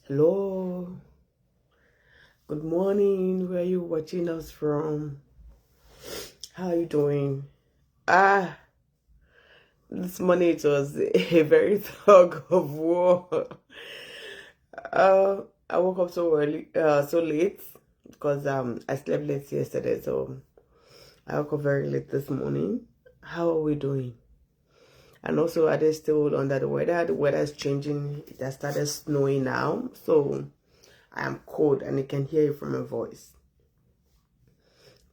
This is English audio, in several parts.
Hello, good morning. Where are you watching us from? How are you doing? Ah, this morning it was a very tug of war. I woke up so early, so late because I slept late yesterday, so I woke up very late this morning. How are we doing? And also, are they still under the weather? The weather is changing. It has started snowing now, so I am cold, and you can hear it from my voice.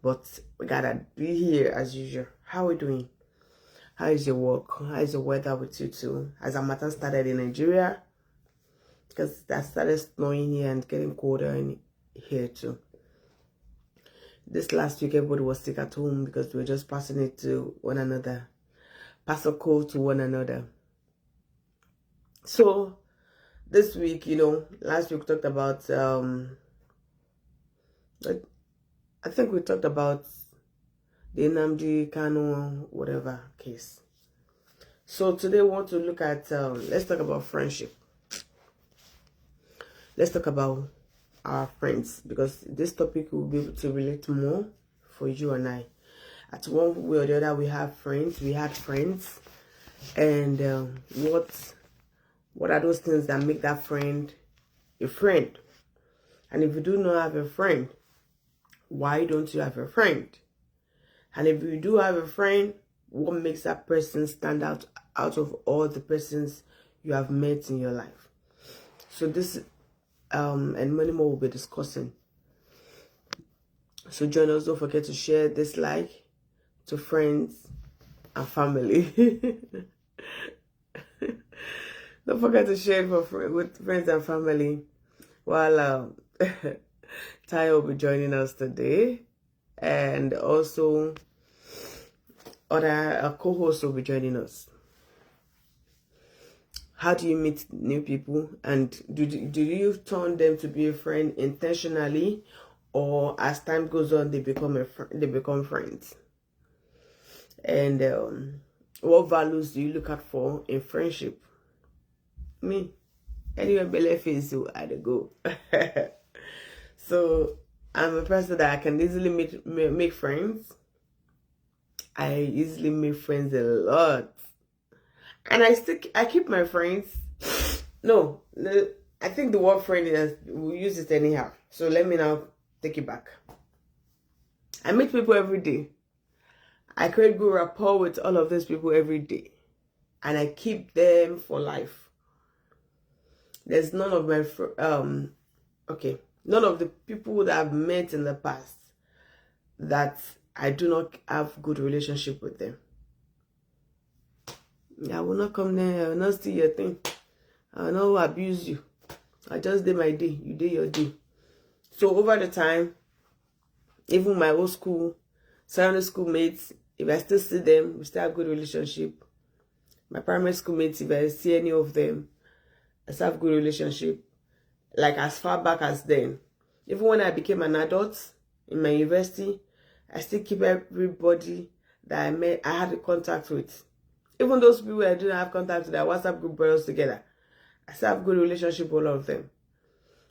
But we gotta be here as usual. How are we doing? How is your work? How is the weather with you too? Has a matter started in Nigeria? Because that started snowing here and getting colder in here too. This last week, everybody was sick at home because we were just passing it to one another. Pass a cold to one another. So this week, last week we talked about I think we talked about the Nnamdi Kanu whatever case. So today we want to look at let's talk about friendship. Let's talk about our friends, because this topic will be able to relate more for you and I. At one way or the other, we have friends. We had friends, and what are those things that make that friend a friend? And if you do not have a friend, why don't you have a friend? And if you do have a friend, what makes that person stand out of all the persons you have met in your life? So this and many more will be discussing. So join us. Don't forget to share this like to friends and family. Don't forget to share it with friends and family. While Tayo will be joining us today, and also other co-hosts will be joining us. How do you meet new people, and do you turn them to be a friend intentionally, or as time goes on they become friends? And what values do you look out for in friendship? Me, anywhere belly face you I go. So I'm a person that I can easily make friends. I easily make friends a lot. And I keep my friends. No, I think the word friend is, we use it anyhow. So let me now take it back. I meet people every day. I create good rapport with all of these people every day. And I keep them for life. There's none of my none of the people that I've met in the past that I do not have good relationship with them. I will not come there. I will not steal your thing. I will not abuse you. I just did my day. You did your day. So over the time, even my old school, secondary school mates, if I still see them, we still have good relationship. My primary school mates, if I see any of them, I still have good relationship. Like as far back as then. Even when I became an adult in my university, I still keep everybody that I met, I had a contact with. Even those people I didn't have contact with, our WhatsApp group brought us together. I still have good relationship with all of them.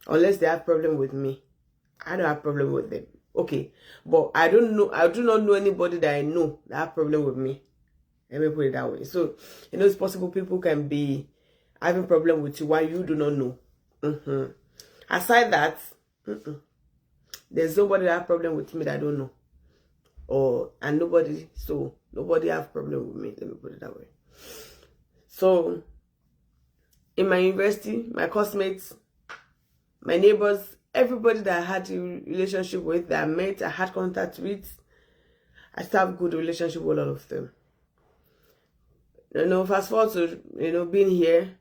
Unless they have problem with me. I don't have problem with them. Okay. But I do not know anybody that I know that have problem with me. Let me put it that way. So, it's possible people can be having problem with you while you do not know. Aside that, there's nobody that have problem with me that I don't know. And nobody have problem with me. Let me put it that way. So, in my university, my classmates, my neighbors, everybody that I had a relationship with, that I met, I had contact with, I still have good relationship with all of them. Fast forward to, being here,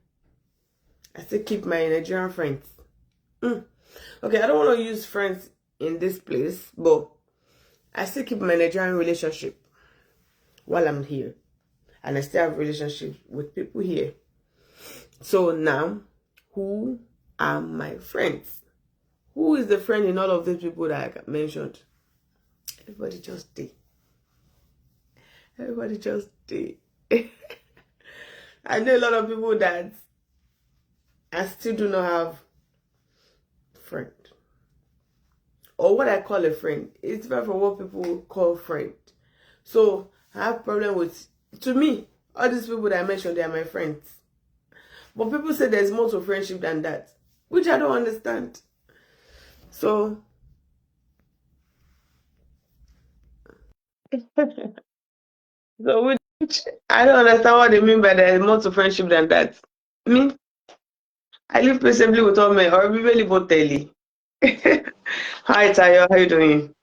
I still keep my Nigerian friends. Okay, I don't want to use friends in this place, but I still keep my Nigerian relationship while I'm here. And I still have relationship with people here. So now, who are my friends? Who is the friend in all of these people that I mentioned? Everybody just did. Everybody just did. I know a lot of people that I still do not have friend. Or what I call a friend. It's different from what people call friend. So I have problem with, to me, all these people that I mentioned, they are my friends. But people say there's more to friendship than that, which I don't understand. So which I don't understand what they mean by there's more to friendship than that. Me, I live peaceably with all men, or really Botelli. Hi Tayo, how you doing?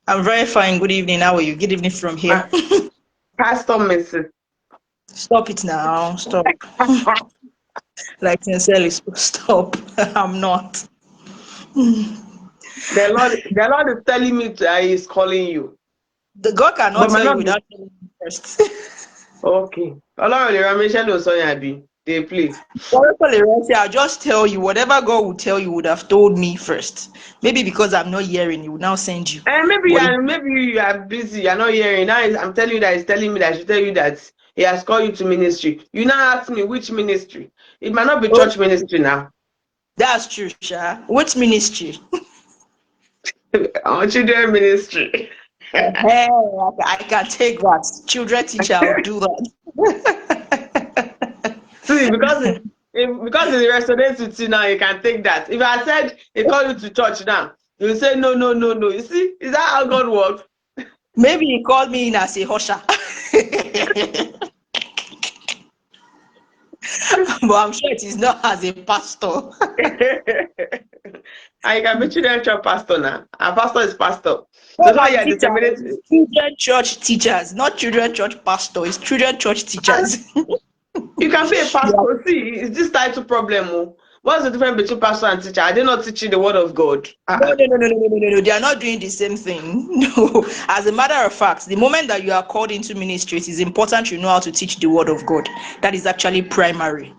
I'm very fine. Good evening. How are you? Good evening from here. Pastor Mrs. Stop it now. Stop. Like sincerely, stop. I'm not. The Lord is telling me He's calling you. The God cannot But might tell you not be without telling you first. okay. Ọlọ́run lè ra mi iṣẹ́ ló sọ yẹn àbí? They play. I'll just tell you whatever God would tell you would have told me first. Maybe because I'm not hearing, He would now send you. And But maybe you are busy, you're not hearing. Now I'm telling you that He's telling me that I should tell you that He has called you to ministry. You now ask me which ministry. It might not be church ministry now. that's true, Sha. Which ministry? Our children ministry. Hey, I can take that. Children teacher, I'll do that. See, because it resonates with you now, you can take that. If I said He called you to church now, you say no, no, no, no. You see, is that how God works? Maybe He called me in as a husher. But I'm sure it is not as a pastor. I can be children church pastor now. Our pastor is pastor. Oh, So now my you are teacher, disseminating. children church teachers, not children church pastor, it's children church teachers. You can be a Yeah. pastor. See, it's this title problem. Oh. What's the difference between pastor and teacher? Are they not teaching the word of God? No, no, no, no, no, no, no, no. They are not doing the same thing. No. As a matter of fact, the moment that you are called into ministry, it is important you know how to teach the word of God. That is actually primary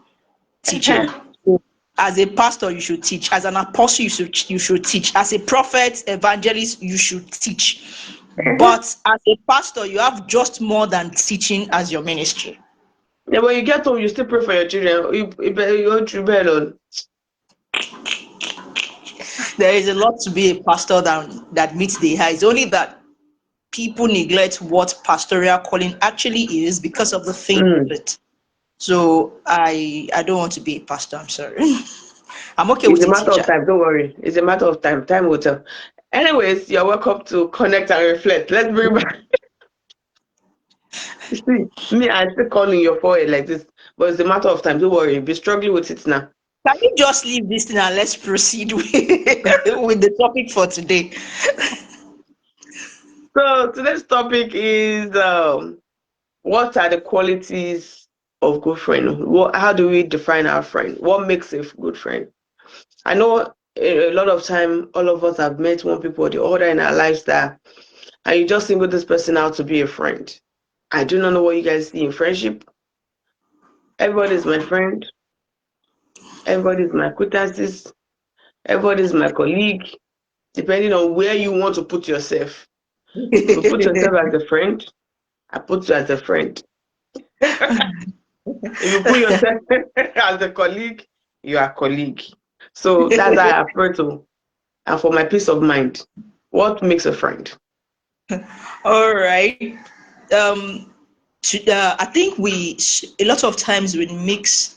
teaching. As a pastor, you should teach. As an apostle, you should teach. As a prophet, evangelist, you should teach. But as a pastor, you have just more than teaching as your ministry. Yeah, when you get home, you still pray for your children. You go through bed on. There is a lot to be a pastor that meets the eye. It's only that people neglect what pastoral calling actually is because of the thing of it. So I don't want to be a pastor. I'm sorry. I'm okay It's with a a matter of teacher. time. Don't worry. It's a matter of time. Time will tell. Anyways, you're welcome to connect and reflect. Let's bring back. See, me, I'm still calling your forehead like this, but it's a matter of time. Don't worry. Be struggling with it now. Can you just leave this thing and let's proceed with the topic for today? So today's topic is what are the qualities of good friend? How do we define our friend? What makes a good friend? I know a lot of time, all of us have met one people or the other in our lives that, and you just single this person out to be a friend. I do not know what you guys see in friendship. Everybody is my friend. Everybody is my acquaintances. Everybody is my colleague, depending on where you want to put yourself. If you put yourself as a friend, I put you as a friend. If you put yourself as a colleague, you are a colleague. So that's how I approach to. And for my peace of mind, what makes a friend? All right. Um, I think a lot of times we mix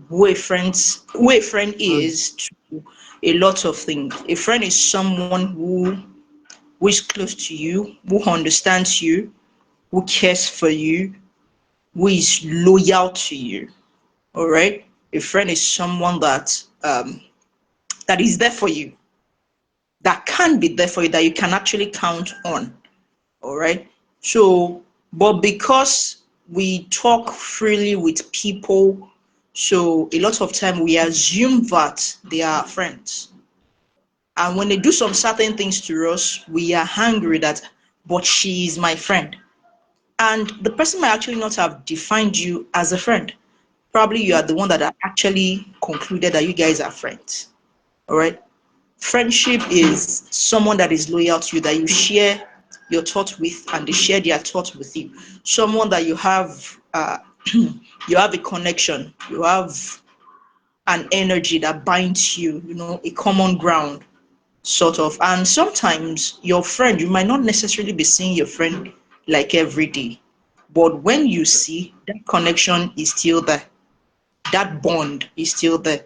who a friend Mm. is to a lot of things. A friend is someone who is close to you, who understands you, who cares for you, who is loyal to you. All right. A friend is someone that is there for you, that can be there for you, that you can actually count on. All right. So, but because we talk freely with people, so a lot of time we assume that they are friends. And when they do some certain things to us, we are angry that, but she is my friend. And the person might actually not have defined you as a friend. Probably you are the one that actually concluded that you guys are friends. All right. Friendship is someone that is loyal to you, that you share your thoughts with, and they share their thoughts with you. Someone that you have you have a connection, you have an energy that binds you, a common ground, sort of. And sometimes your friend, you might not necessarily be seeing your friend like every day, but when you see, that connection is still there, that bond is still there.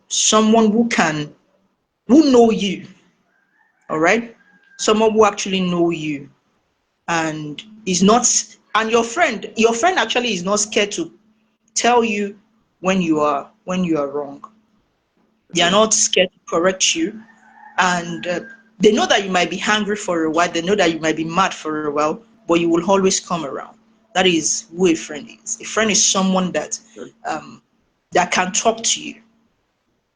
Someone who know you, all right, someone who actually know you, and is not, and your friend actually is not scared to tell you when you are wrong. They are not scared to correct you, and they know that you might be hungry for a while. They know that you might be mad for a while, but you will always come around. That is who a friend is. A friend is someone um, that can talk to you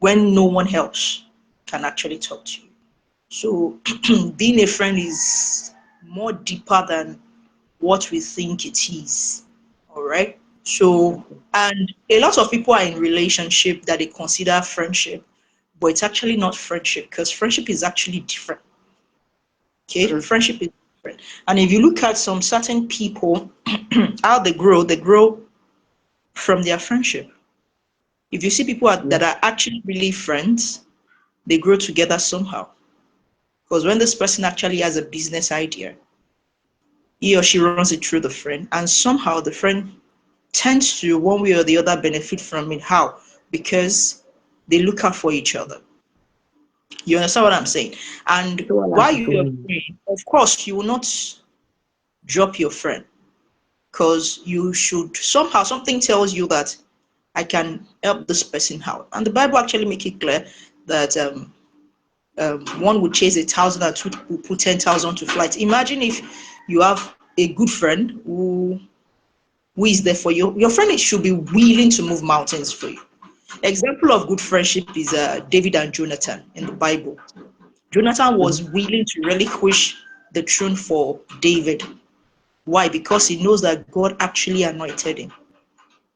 when no one else can actually talk to you. So being a friend is more deeper than what we think it is. All right. So, and a lot of people are in relationship that they consider friendship, but it's actually not friendship, because friendship is actually different. Okay, friendship is different. And if you look at some certain people, how they grow from their friendship. If you see people that are actually really friends, they grow together somehow. Because when this person actually has a business idea, he or she runs it through the friend, and somehow the friend tends to, one way or the other, benefit from it. How? Because they look out for each other. You understand what I'm saying? And while you're free, of course, you will not drop your friend, because you should somehow, something tells you that I can help this person out. And the Bible actually make it clear that one would chase 1,000 and two will put 10,000 to flight. Imagine if you have a good friend who is there for you. Your friend should be willing to move mountains for you. Example of good friendship is David and Jonathan in the Bible. Jonathan was willing to relinquish the throne for David. Why? Because he knows that God actually anointed him.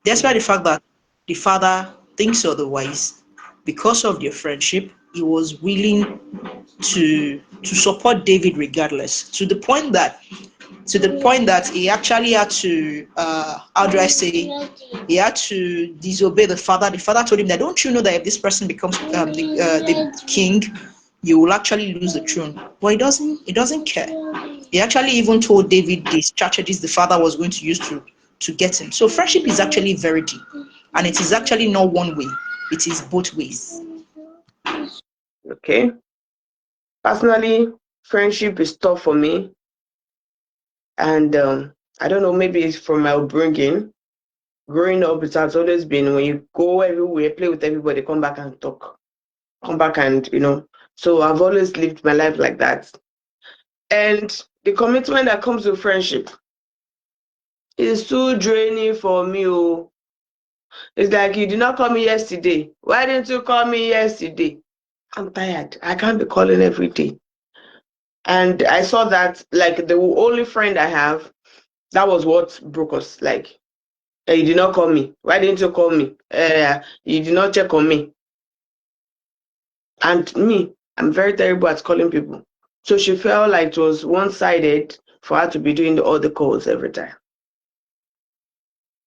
Despite the fact that the father thinks otherwise, because of their friendship, he was willing to support David regardless. To the point that he actually had to, how do I say, he had to disobey the father. The father told him that, don't you know that if this person becomes the king, you will actually lose the throne? But he doesn't care. He actually even told David the strategies the father was going to use to get him. So friendship is actually very deep, and it is actually not one way, it is both ways. Okay. Personally, friendship is tough for me. And I don't know, maybe it's from my upbringing. Growing up, it has always been when you go everywhere, play with everybody, come back and talk. Come back and, So I've always lived my life like that. And the commitment that comes with friendship is too draining for me. Oh. It's like, you did not call me yesterday. Why didn't you call me yesterday? I'm tired. I can't be calling every day. And I saw that, like, the only friend I have, that was what broke us. Like, you did not call me. Why didn't you call me? You did not check on me. And me, I'm very terrible at calling people. So she felt like it was one-sided for her to be doing all the calls every time.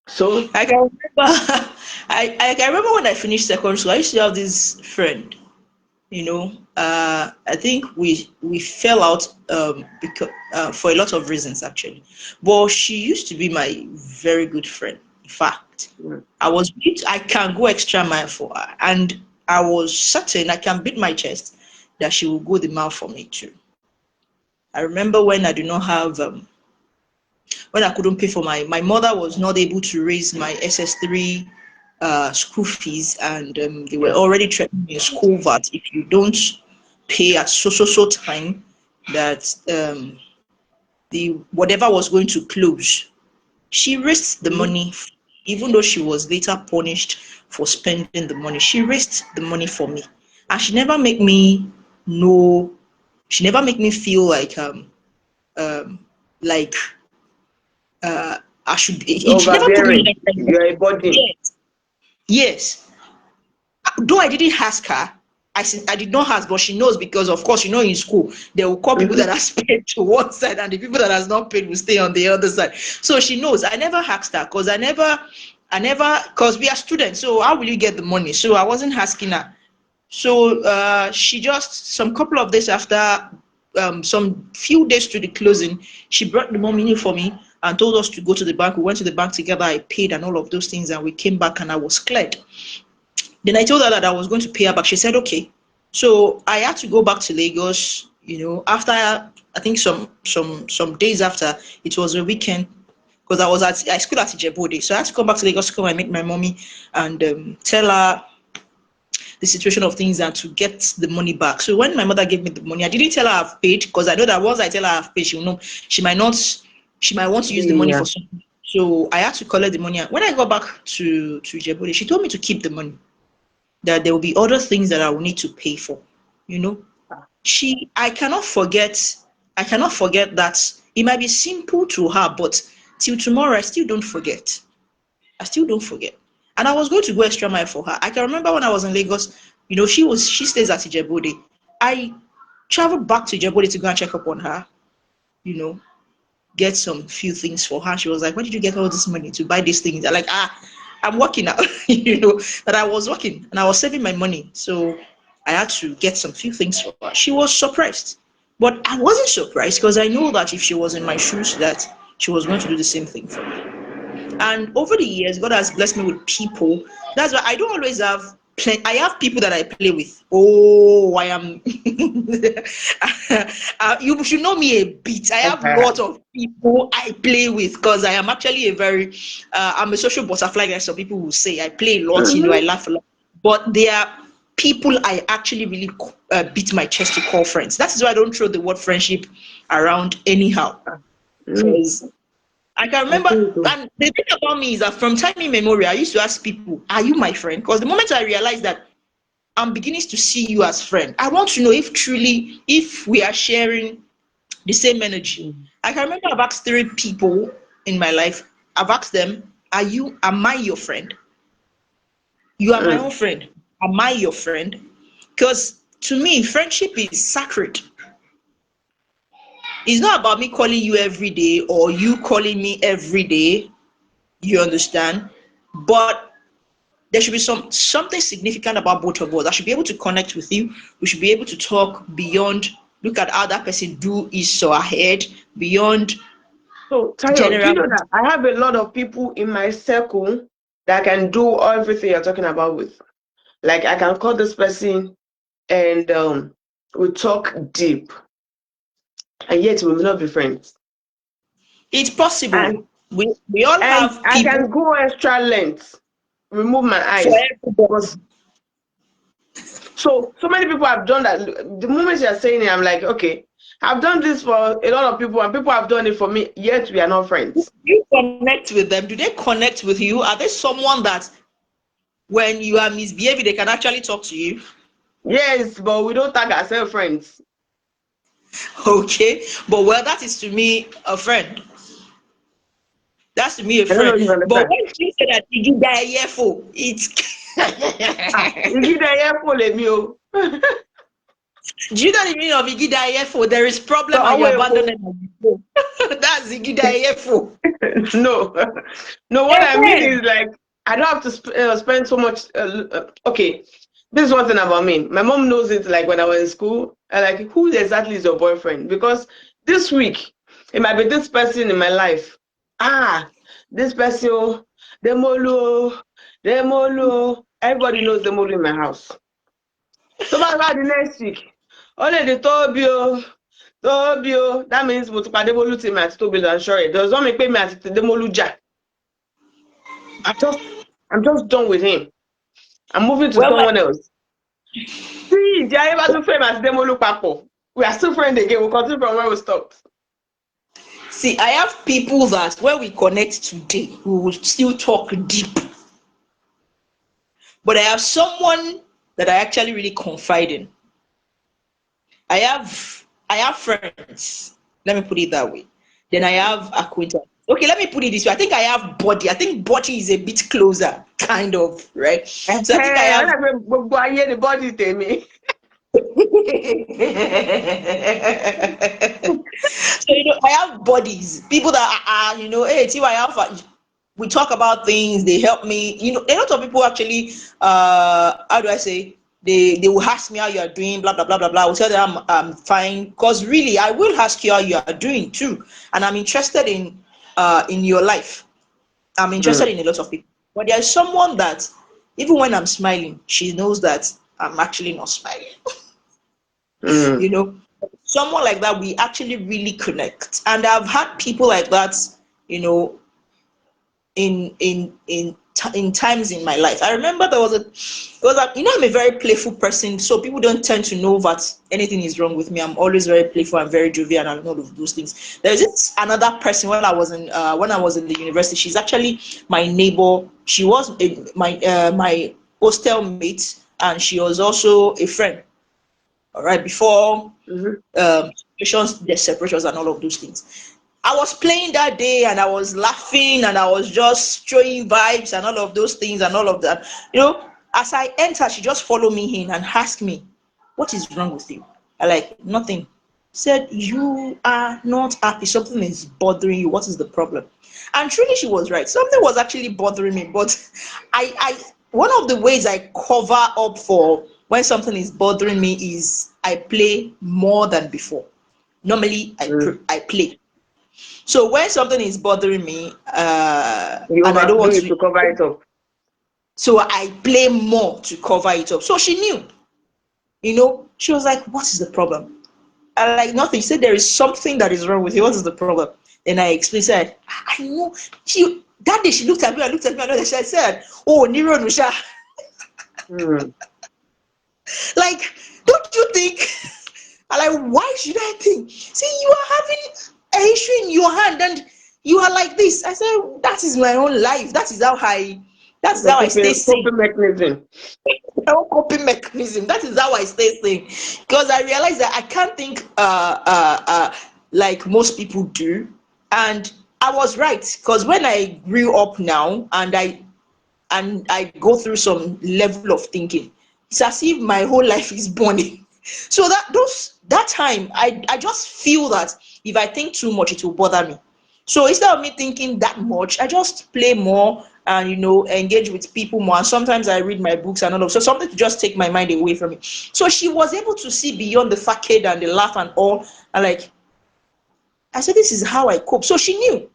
So I can remember, I can remember when I finished secondary school, I used to have this friend. I think we fell out because for a lot of reasons actually. But she used to be my very good friend. In fact, I can go extra mile for her, and I was certain, I can beat my chest, that she will go the mile for me too. I remember when I did not have when I couldn't pay for my mother was not able to raise my SS3 school fees, and they were already threatening in school that if you don't pay at so time, that the whatever was going to close. She raised the money, even though she was later punished for spending the money. She raised the money for me, and she never make me know. She never make me feel like I should be. She never put me overbearing, in that kind of. you're a body. Yes, yes. Though I didn't ask her, I did not ask, but she knows, because of course, in school they will call people that has paid to one side, and the people that has not paid will stay on the other side. So she knows. I never asked her, because I never, because we are students, so how will you get the money? So I wasn't asking her. So she just, some couple of days after, some few days to the closing, she brought the money for me and told us to go to the bank. We went to the bank together. I paid and all of those things, and we came back and I was cleared. Then I told her that I was going to pay her back. She said, okay. So I had to go back to Lagos, after I think some days after, it was a weekend because I school at Ijebu. So I had to come back to Lagos to come and meet my mommy and tell her the situation of things and to get the money back. So when my mother gave me the money, I didn't tell her I've paid because I know that once I tell her I've paid, she will know she might not, she might want to use the money for something. So I had to collect the money. When I got back to Ijebu, she told me to keep the money, that there will be other things that I will need to pay for. I cannot forget that it might be simple to her, but till tomorrow I still don't forget. And I was going to go extra mile for her. I can remember when I was in Lagos, she stays at Ijebu. I traveled back to Ijebu to go and check up on her, get some few things for her. She was like, where did you get all this money to buy these things? I'm like, I'm working now, that I was working and I was saving my money. So I had to get some few things for her. She was surprised, but I wasn't surprised because I know that if she was in my shoes, that she was going to do the same thing for me. And over the years, God has blessed me with people. That's why I don't always have I have people that I play with. Oh, I am. You should know me a bit. I have a lot of people I play with because I am actually I'm a social butterfly, like some people will say. I play a lot, I laugh a lot. But there are people I actually really beat my chest to call friends. That is why I don't throw the word friendship around anyhow. Because I can remember, and the thing about me is that from time immemorial, I used to ask people, are you my friend? Because the moment I realized that I'm beginning to see you as friend, I want to know if we are sharing the same energy. I can remember I've asked 3 people in my life, I've asked them, am I your friend? You are my own friend. Am I your friend? Because to me, friendship is sacred. It's not about me calling you every day or you calling me every day. You understand? But there should be something significant about both of us. I should be able to connect with you. We should be able to talk beyond, look at how that person do his or her head, beyond. So, Tayo, do you know that I have a lot of people in my circle that can do everything you're talking about with? Like, I can call this person and we talk deep, and yet we will not be friends. It's possible. And we all have people. I can go extra length, remove my eyes. So many people have done that. The moment you're saying it, I'm like, okay, I've done this for a lot of people, and people have done it for me, yet we are not friends. You connect with them. Do they connect with you? Are they someone that when you are misbehaving, they can actually talk to you? Yes, but we don't tag ourselves friends. Okay, but well, that is to me a friend. That's to me a friend. But when you say that you die here for it's you die here for me. Do you know the meaning of Igida Yefo? There is problem and you abandon them. That's Igida Yefo. No. What I mean is like I don't have to spend so much. Okay, this is one thing about me. My mom knows it. Like when I was in school, like who exactly is your boyfriend? Because this week it might be this person in my life. This person, Demolo. Everybody knows Demolo in my house. So about the next week, only the Tobio. That means Demolu team at Tobi and Shore. Does not make me at Demolu Jack. I'm just done with him. I'm moving to someone else. See, they are able to frame as Demolu Papo. We are still friends again. We'll continue from where we stopped. See, I have people that when we connect today, we will still talk deep. But I have someone that I actually really confide in. I have friends. Let me put it that way. Then I have acquaintance. Okay, let me put it this way. I think I have body. I think body is a bit closer, kind of, right? So I think I have the body to me. So I have bodies, people that are hey, Tiwa Alpha. we talk about things, they help me. You know, a lot of people actually, how do I say, they will ask me how you are doing, blah blah blah blah blah. I will tell them I'm fine, because really I will ask you how you are doing too, and I'm interested in your life. I'm interested in a lot of people, but there's someone that even when I'm smiling, she knows that I'm actually not smiling. Mm. You know, someone like that, we actually really connect, and I've had people like that, you know, in times in my life. I remember you know, I'm a very playful person, so people don't tend to know that anything is wrong with me. I'm always very playful and very jovial and all of those things. There's this another person when I was in the university. She's actually my neighbor. She was my hostel mate, and she was also a friend. All right, before Mm-hmm. separations, the separations, and all of those things. I was playing that day and I was laughing and I was just showing vibes and all of those things and all of that. You know, as I entered, she just followed me in and asked me, "What is wrong with you?" I like, "Nothing." Said, "You are not happy. Something is bothering you. What is the problem?" And truly, she was right. Something was actually bothering me. But one of the ways I cover up for when something is bothering me is I play more than before. Normally, Mm. I play. So when something is bothering me, You and I don't overdo want it to, to cover it up. so I play more to cover it up. So she knew, you know, she was like, "What is the problem?" I like, "Nothing." She said, "There is something that is wrong with you. What is the problem?" Then I explained, said, "I know." That day she looked at me, I looked at me, and she said, "Oh, Niro Nusha." Mm. Like, don't you think? I'm like, why should I think? See, you are having an issue in your hand and you are like this. I said, that is my own life. That is The how I stay sane. coping mechanism. My own coping mechanism. That is how I stay sane. Because I realized that I can't think like most people do. And I was right. Because when I grew up now and I go through some level of thinking, it's as if my whole life is burning. So that time I just feel that if I think too much, it will bother me. So instead of me thinking that much, I just play more and engage with people more. And sometimes I read my books and all of so something to just take my mind away from it. So she was able to see beyond the facade and the laugh and all. And like I said, this is how I cope. So she knew.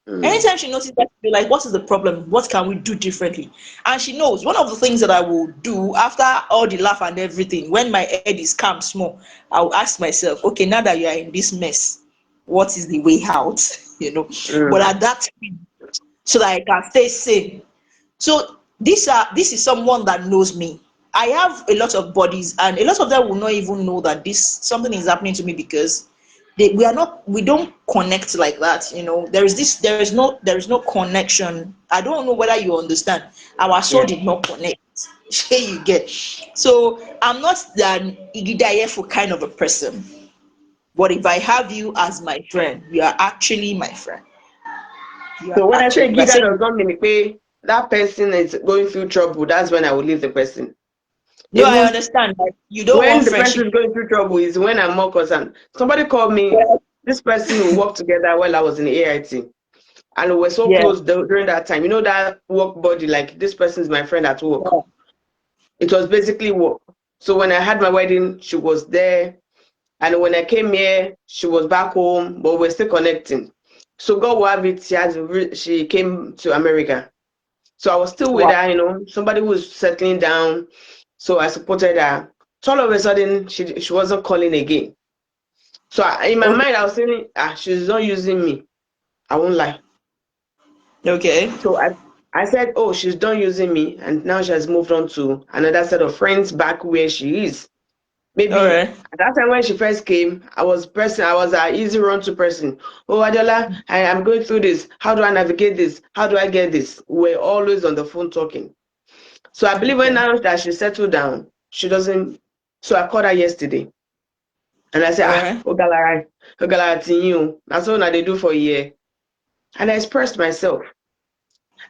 Mm. Anytime she notices that, be like, what is the problem? What can we do differently? And she knows one of the things that I will do after all the laugh and everything, when my head is calm small, I'll ask myself, okay, now that you are in this mess, what is the way out? But Mm. at that time, so that I can stay sane. So this is someone that knows me. I have a lot of bodies, and a lot of them will not even know that this something is happening to me because we don't connect like that. There is no connection. I don't know whether you understand. Our soul Yeah. did not connect. Here you get. So I'm not an igidayefo kind of a person. But if I have you as my friend, you are actually my friend. You are So when I actually say if I Giga say does not mean pay that person is going through trouble, that's when I will leave the person. no, I Even understand that you don't when want the person friendship. is going through trouble is when I'm more concerned. Somebody called me, this person we worked together while I was in the AIT. And we were so Yeah, close during that time. You know that work body, like this person is my friend at work. yeah. It was basically work. So when I had my wedding, she was there. And when I came here, she was back home, but we're still connecting. So God will have it, she came to America. So I was still with Wow. her, somebody who was settling down. So I supported her. So all of a sudden, she wasn't calling again. So in my Okay. mind, I was thinking, she's not using me. I won't lie. Okay. So I said, oh, she's done using me, and now she has moved on to another set of friends back where she is. All Maybe right. at that time when she first came, I was an easy run to person. Oh, Adela, I am going through this. How do I navigate this? How do I get this? We're always on the phone talking. So I believe when Okay. now that she settled down, she doesn't. So I called her yesterday and I said, All right. Ogala, you. That's all that they do for a year. And I expressed myself.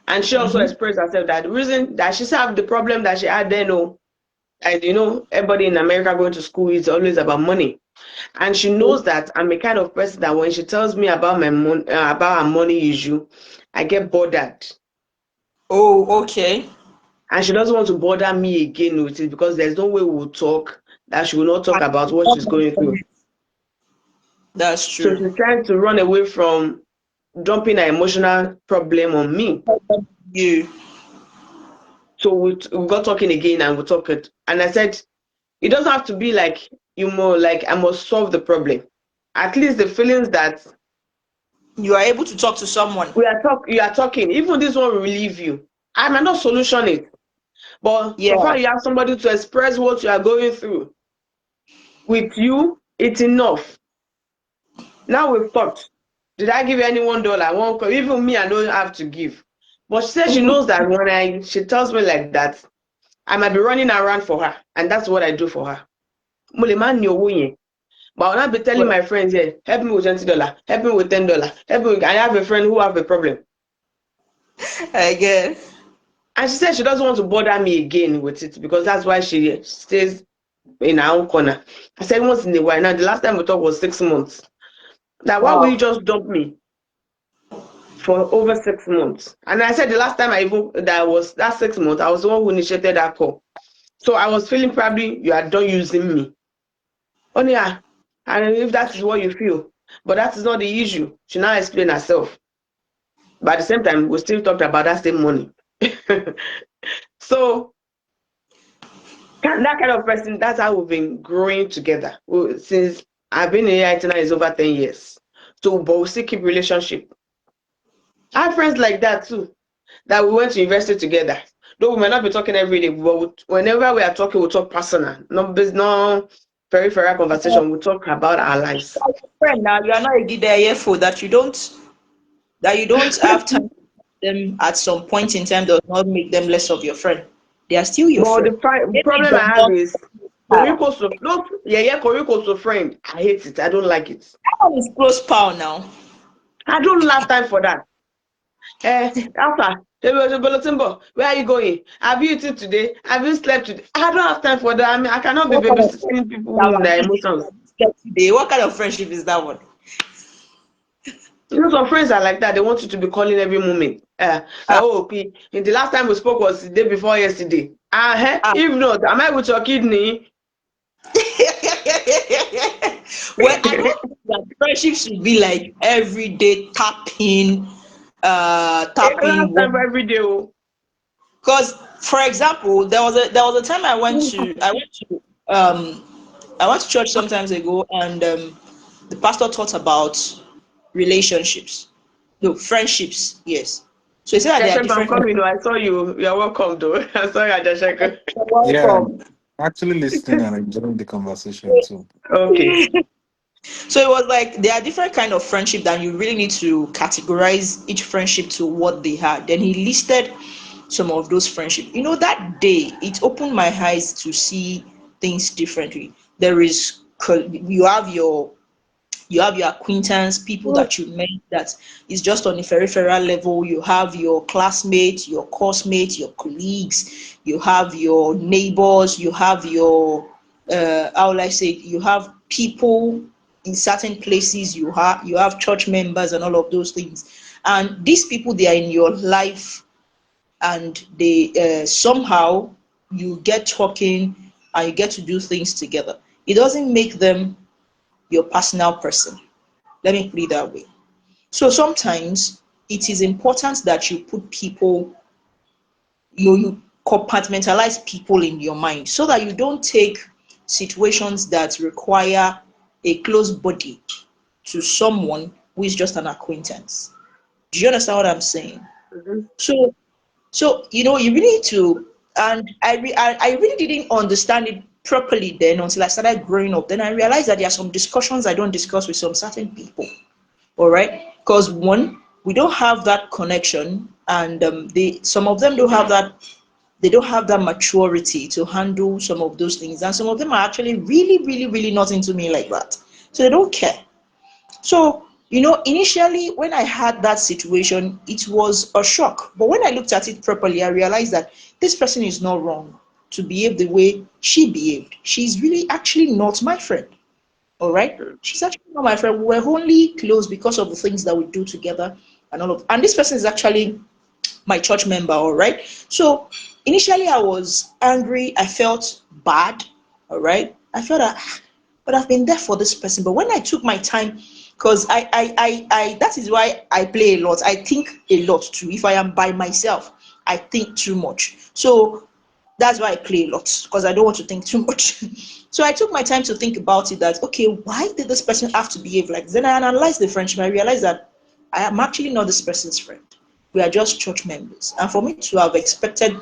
And she also Mm-hmm. expressed herself that the reason that she have the problem that she had then, and everybody in America going to school is always about money. And she knows that I'm a kind of person that when she tells me about my about her money issue, I get bothered. Oh, okay. And she doesn't want to bother me again with it because there's no way we'll talk that she will not talk about what she's going through. That's So true. she's trying to run away from dumping her emotional problem on me. You. So we got talking again and we talked. And I said, it doesn't have to be like like I must solve the problem. At least the feelings that You are able to talk to someone. you are talking, even this one will relieve you. I might not solution it, but Yeah. so far you have somebody to express what you are going through. With you, it's enough. Now we've talked. Did I give you any $1? One, even me, I don't have to give. But she says she knows that when she tells me like that, I might be running around for her, and that's what I do for her. But I'll not be telling my friends, yeah, help me with $20, help me with $10, help me. I have a friend who have a problem. I guess. And she said she doesn't want to bother me again with it because that's why she stays in her own corner. I said once in a while. Now, the last time we talked was 6 months. That why will you just dump me for over 6 months? And I said the last time that 6 months, I was the one who initiated that call. So I was feeling probably you are done using me. Only and if that is what you feel. But that is not the issue. She now explained herself. But at the same time, we still talked about that same money. So that kind of person, that's how we've been growing together. Since I've been in AI now is over 10 years. So, but we still keep relationship. I have friends like that too, that we went to university together. Though we might not be talking every day, but whenever we are talking, we talk personal. No peripheral conversation. We talk about our lives. Friend, now you are not a gideye that you don't have time with them at some point in time does not make them less of your friend. They are still your But friend. the Maybe problem they're I have not is Korikoso. No, yeah, Korikoso friend. I hate it. I don't like it. that one is close pal now. I don't have time for that. Alpha, where are you going? Have you eaten today? Have you slept today? I don't have time for that. I mean, I cannot be What kind of babysitting people that in one? their emotions. Today, what kind of friendship is that one? You know, some friends are like that. They want you to be calling every moment. Okay. In the last time we spoke was the day before yesterday. Ah. If not, am I with your kidney? Well, I don't think that friendship should be like everyday tapping, Last time one. every day. Because, for example, there was a time I went to church sometimes ago, and the pastor taught about relationships, no friendships. Yes, so he said that there are Jashek, I'm different kinds. coming. I saw you. You're welcome, though. I saw you, Jashek. Yeah, Welcome. actually listening and enjoying the conversation too. Okay. So it was like there are different kind of friendship that you really need to categorize each friendship to what they had. Then he listed some of those friendship. That day it opened my eyes to see things differently. There is you have your acquaintance, people that you met that is just on a peripheral level. You have your classmates, your course mates, your colleagues, you have your neighbors, you have your how will I say it? You have people in certain places, you have church members and all of those things. And these people, they are in your life, and they somehow you get talking and you get to do things together. It doesn't make them your personal person. Let me put it that way. So sometimes it is important that you put people, you compartmentalize people in your mind so that you don't take situations that require a close body to someone who is just an acquaintance. Do you understand what I'm saying? Mhm. So you really need to, and I really didn't understand it properly then until I started growing up. Then I realized that there are some discussions I don't discuss with some certain people. All right, because one, we don't have that connection, and some of them don't have that. They don't have that maturity to handle some of those things, and some of them are actually really, really, really not into me like that. So they don't care. So, initially when I had that situation, it was a shock. But when I looked at it properly, I realized that this person is not wrong to behave the way she behaved. She's really actually not my friend. All right. She's actually not my friend. We were only close because of the things that we do together. and all of. And this person is actually my church member, all right? So initially I was angry, I felt bad, all right? I felt that, but I've been there for this person. But when I took my time, because that is why I play a lot. I think a lot too. If I am by myself, I think too much. So that's why I play a lot, because I don't want to think too much. So I took my time to think about it, that okay, why did this person have to behave like this? Then I analyzed the friendship. I realized that I am actually not this person's friend. We are just church members. And for me to have expected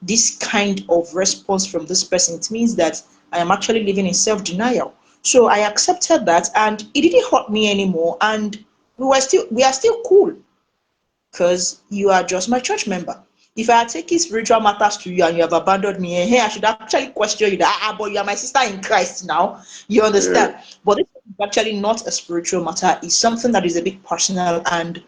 this kind of response from this person, it means that I am actually living in self-denial. So I accepted that, and it didn't hurt me anymore. And we are still cool, because you are just my church member. If I are taking spiritual matters to you and you have abandoned me, hey, I should actually question you that, but you are my sister in Christ now. You understand? But this is actually not a spiritual matter. It's something that is a bit personal and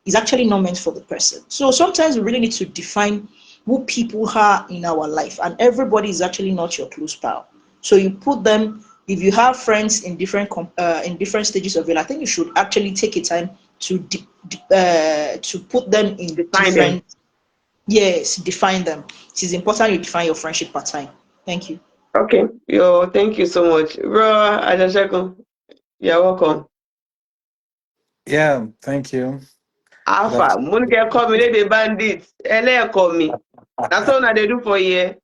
is actually not meant for the person. So sometimes we really need to define who people are in our life, and everybody is actually not your close pal. So you put them. If you have friends in different stages of your life, I think you should actually take a time to put them in Define them. different. Yes, define them. It is important you define your friendship part time. Thank you. Okay. Yo, thank you so much. Bro, Ajasheko, you're welcome. Yeah, thank you. Good Alpha, afternoon. Monica call me the bandits. Ele call me. That's all that they do for you.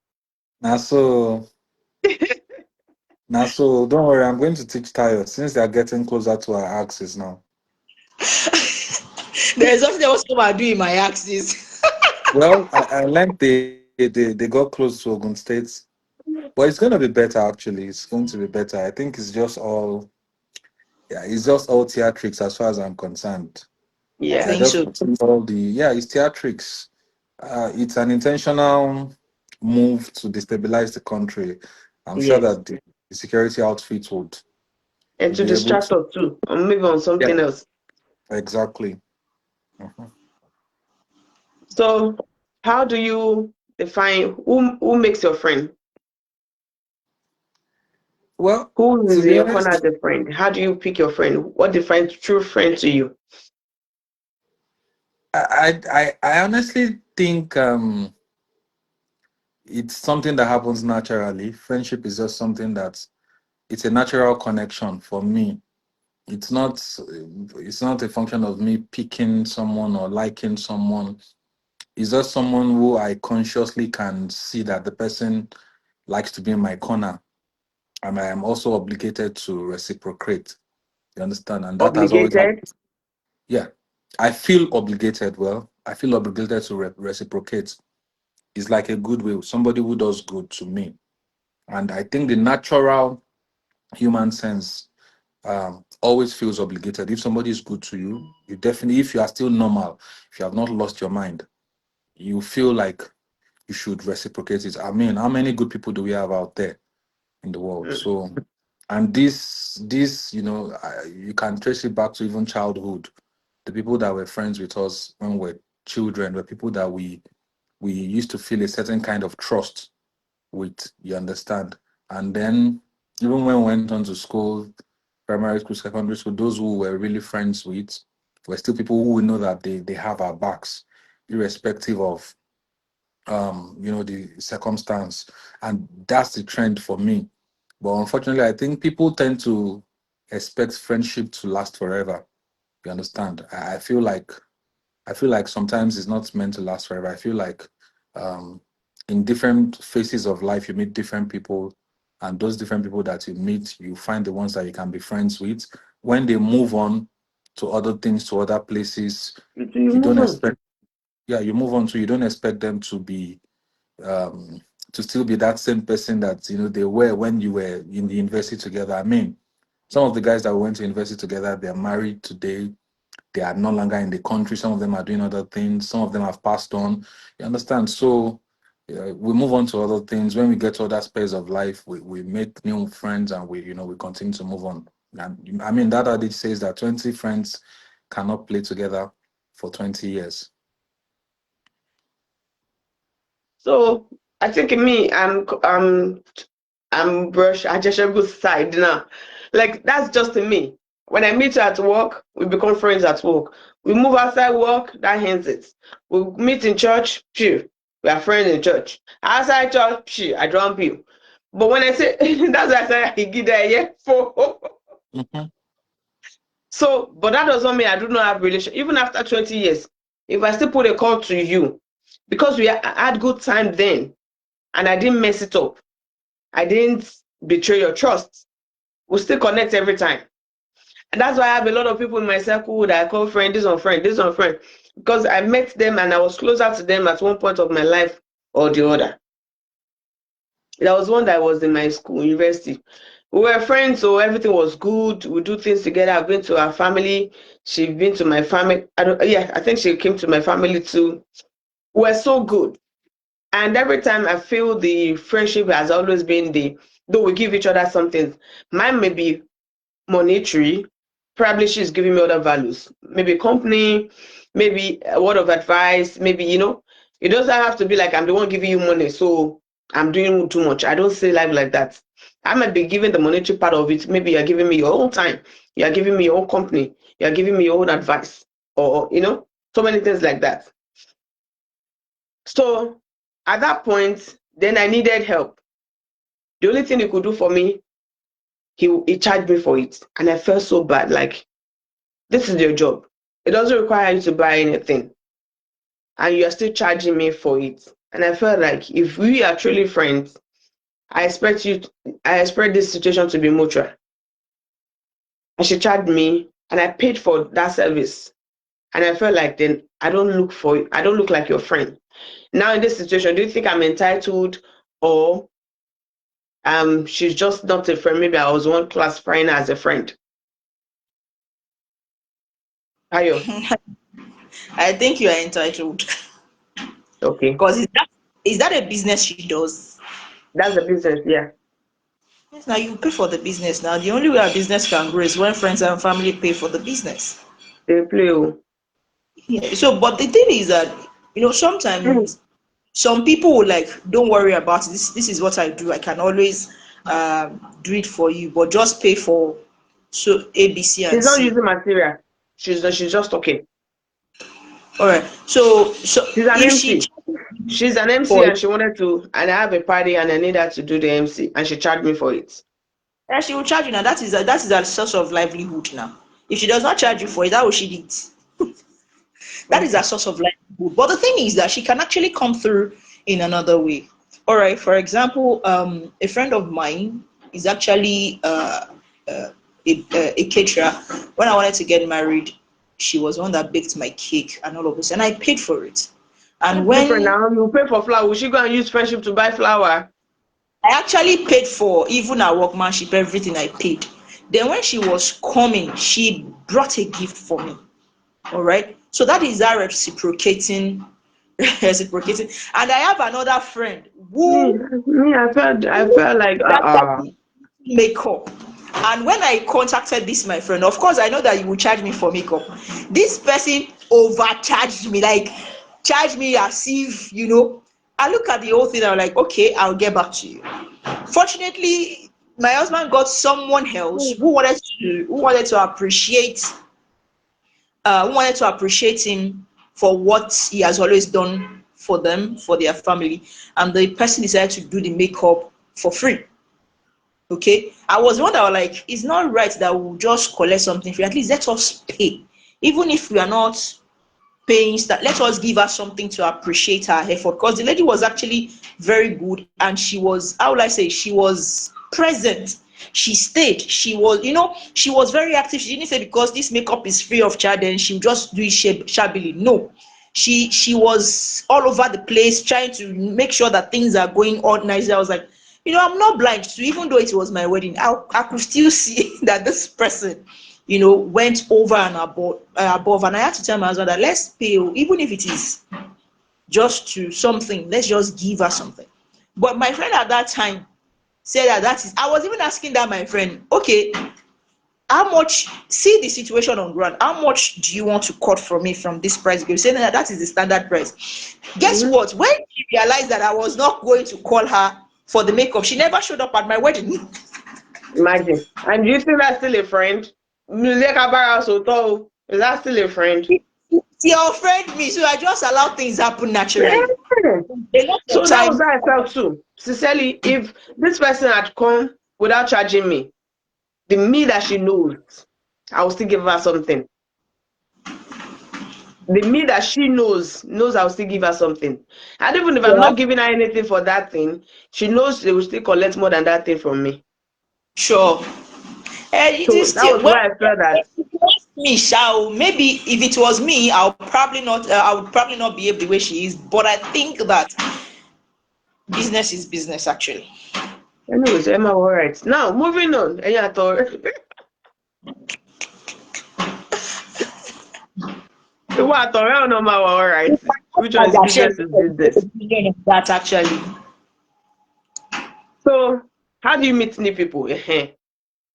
Now so don't worry, I'm going to teach Tayo since they are getting closer to our axis now. There is something else I do in my axis. Well, I learned they got close to Ogun State. But it's gonna be better actually. It's going to be better. I think it's just all theatrics as far as I'm concerned. I Yeah. They're think just so. putting all it's theatrics. It's an intentional move to destabilize the country. I'm sure Yes. that the security outfit And would to be able distract to. us too. Or maybe on Yeah, something else. exactly. Mhm. So how do you define who makes your friend? Well, Who to is be in your corner honest, as a friend? How do you pick your friend? What defines true friend to you? I honestly think it's something that happens naturally. Friendship is just something that it's a natural connection for me. It's not it's not a function of me picking someone or liking someone. It's just someone who I consciously can see that the person likes to be in my corner, and I am also obligated to reciprocate. You understand? And that has always Obligated? happened. Yeah, I feel obligated. Well, I feel obligated to reciprocate. It's like a goodwill, somebody who does good to me. And I think the natural human sense always feels obligated. If somebody is good to you, you definitely, if you are still normal, if you have not lost your mind, you feel like you should reciprocate it. I mean, how many good people do we have out there in the world? Mm. So, and this, you can trace it back to even childhood. The people that were friends with us when we were children were people that we used to feel a certain kind of trust with. You understand? And then even when we went on to school, primary school, secondary school, those who were really friends with were still people who we know that they have our backs, irrespective of the circumstance. And that's the trend for me. But unfortunately, I think people tend to expect friendship to last forever. You understand? I feel like sometimes it's not meant to last forever. I feel like um, in different phases of life, you meet different people, and those different people that you meet, you find the ones that you can be friends with. When they move on to other things, to other places, You you move don't on. expect, yeah, you move on to, you don't expect them um, to still be that same person that they were when you were in the university together. I mean, some of the guys that we went to university together, they're married today, they are no longer in the country. Some of them are doing other things. Some of them have passed on. You understand? So we move on to other things. When we get to other spheres of life, we make new friends and we continue to move on. And I mean, that adage says that 20 friends cannot play together for 20 years. So I think me, I'm brush I just go side now. Like that's just me. When I meet her at work, we become friends at work. We move outside work, that ends it. We meet in church, phew, we are friends in church. Outside church, phew, I drop you. But when I say, that's why I said I give that yeah for. Mhm. So, but that doesn't mean I do not have relation. Even after 20 years, if I still put a call to you, because we had good time then, and I didn't mess it up, I didn't betray your trust, we still connect every time. And that's why I have a lot of people in my circle that I call friend, this one friend, this one friend, because I met them and I was closer to them at one point of my life or the other. There was one that was in my school, university. We were friends, so everything was good. We do things together. I've been to her family. She's been to my family. I think she came to my family too. We're so good. And every time I feel the friendship has always been though we give each other something. Mine may be monetary. Probably she's giving me other values. Maybe company, maybe a word of advice, maybe, it doesn't have to be like I'm the one giving you money, so I'm doing too much. I don't say life like that. I might be giving the monetary part of it. Maybe you're giving me your own time. You're giving me your own company. You're giving me your own advice. Or, so many things like that. So at that point, then I needed help. The only thing he could do for me, he charged me for it. And I felt so bad. Like, this is your job. It doesn't require you to buy anything. And you are still charging me for it. And I felt like if we are truly friends, I expect this situation to be mutual. And she charged me and I paid for that service. And I felt like then I don't look like your friend. Now in this situation, do you think I'm entitled, or she's just not a friend? Maybe I was one classifying her as a friend. Ayo. I think you are entitled. Okay. Because is that a business she does? That's the business, yeah. Yes, now you pay for the business. Now the only way a business can grow is when friends and family pay for the business. They play. Oh. Yeah. So, but the thing is that Mm. sometimes some people will like, don't worry about it. This is what I do. I can always do it for you, but just pay for so A, B, C, and She's not C. using material. She's just okay. All right. So She's an if she MC. She's an MC for it, and she wanted to, and I have a party and I need her to do the MC and she charged me for it. then she will charge you now. That is a source of livelihood now. If she does not charge you for it, how will she do it? That is a Okay. source of livelihood. But the thing is that she can actually come through in another way. All right. For example, a friend of mine is actually a caterer. When I wanted to get married, she was one that baked my cake and all of this, and I paid for it. And That's different when now. You pay for flour. Will she go and use friendship to buy flour? I actually paid for even her workmanship, everything I paid. Then when she was coming, she brought a gift for me. All right. So that is her reciprocating. And I have another friend Me, who I felt like is actually makeup. And when I contacted this my friend, of course I know that you will charge me for makeup. This person overcharged me, like charged me as if, I look at the whole thing, I'm like, okay, I'll get back to you. Fortunately, my husband got someone else who wanted to appreciate him for what he has always done for them, for their family, and the person decided to do the makeup for free. Okay, I was the one that was like, it's not right that we'll just collect something free. At least let us pay, even if we are not paying. Let us give her something to appreciate her effort, because the lady was actually very good, and she was, how will I say, she was present. She stayed. She was very active. She didn't say because this makeup is free of charge then she'll just do it shabbily. No, she was all over the place trying to make sure that things are going on nicely. I was like, I'm not blind to, even though it was my wedding, I could still see that this person went over and above. And I had to tell my husband that let's pay, even if it is just to something, let's just give her something. But my friend at that time said that is, I was even asking that my friend, okay, how much, see the situation on ground, how much do you want to cut from me from this price? Because saying that is the standard price. Guess mhm. what? When she realized that I was not going to call her for the makeup, she never showed up at my wedding. Imagine. And do you think that's still a friend? Is that still a friend? Your friend me, so I just allow things happen naturally. A lot of So that was time, how I felt too. Sincerely, if this person had come without charging me, the me that she knows, I will still give her something. The me that she knows I'll still give her something. And even if I'm yeah, not giving her anything for that thing, she knows she will still collect more than that thing from me. sure. It So is that still was well. why I felt that. If it was me, shall maybe if it was me, I'll probably not. I would probably not behave the way she is. But I think that business is business, actually. Anyways, Emma, all right. Now moving on. Ẹ̀yin àtọ̀rẹ́. Ìwọ àtọ̀rẹ́ ọ̀nà máa wà all right. Which one is I share business is business? opinion of that actually. So how do you meet new people?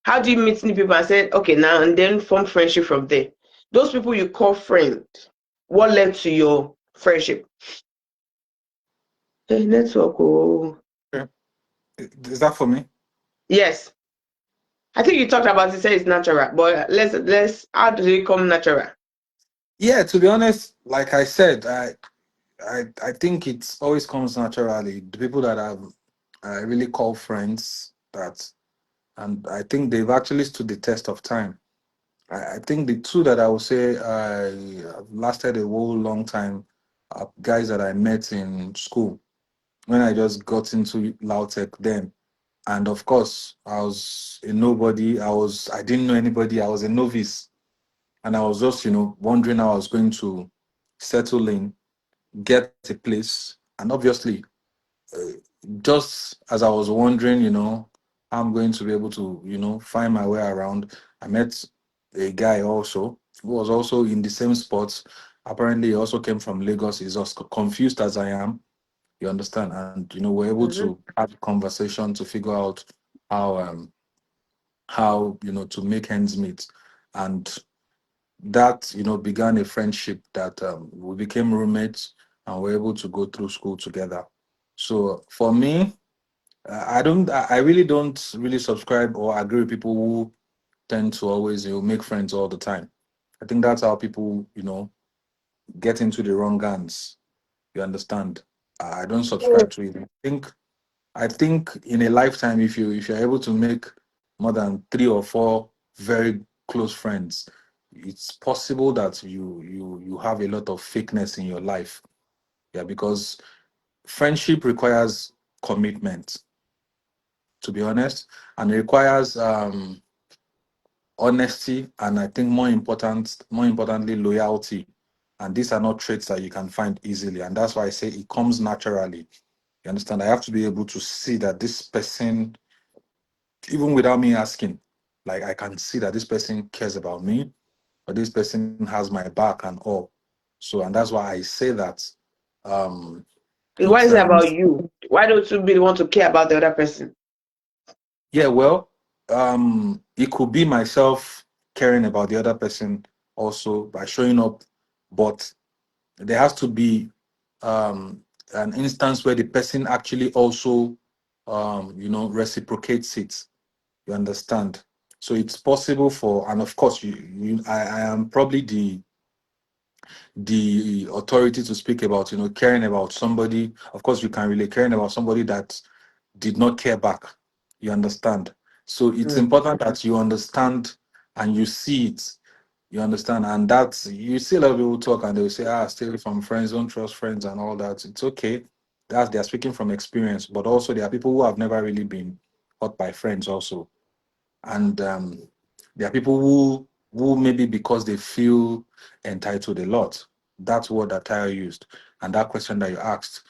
How do you meet new people and say, okay, now and then form friendship from there? Those people you call friend, what led to your friendship? Hey, network. Oh. Okay. Is that for me? Yes. I think you talked about it, say it's natural, but let's how do it come natural? Yeah, to be honest, like I said, I think it always comes naturally. The people that I really call friends, that, and I think they've actually stood the test of time. I think the two that I would say have lasted a whole long time are guys that I met in school when I just got into Lautech then. And of course, I was a nobody. I didn't know anybody. I was a novice, and I was just wondering how I was going to settle in, get a place, and obviously, just as I was wondering, how I'm going to be able to find my way around, I met a guy also who was also in the same spot. Apparently, he also came from Lagos. He's as confused as I am. You understand? And we're able Mm-hmm. to have a conversation to figure out how to make ends meet. And that began a friendship that we became roommates and were able to go through school together. So for me, I really don't really subscribe or agree with people who tend to always make friends all the time. I think that's how people get into the wrong hands. You understand? I don't subscribe to it. I think in a lifetime, if you're able to make more than 3 or 4 very close friends, it's possible that you have a lot of fakeness in your life. Yeah, because friendship requires commitment, to be honest, and it requires honesty, and I think more importantly, loyalty. And these are not traits that you can find easily, and that's why I say it comes naturally. You understand? I have to be able to see that this person, even without me asking, like I can see that this person cares about me, or this person has my back and all. So, and that's why I say that um Why it's is it about you? Why don't you really want to care about the other person? yeah, well, it could be myself caring about the other person also by showing up, but there has to be an instance where the person actually also reciprocates it. You understand? So it's possible for, and of course, I am probably the authority to speak about, caring about somebody. Of course, you can really caring about somebody that did not care back. You understand? So it's Mm. important that you understand and you see it. You understand? And that's, you see a lot of people talk and they'll say, stay away from friends, don't trust friends and all that. It's okay. They're speaking from experience, but also there are people who have never really been hurt by friends also. And there are people who maybe because they feel entitled a lot. That's what that Tyre used, and that question that you asked,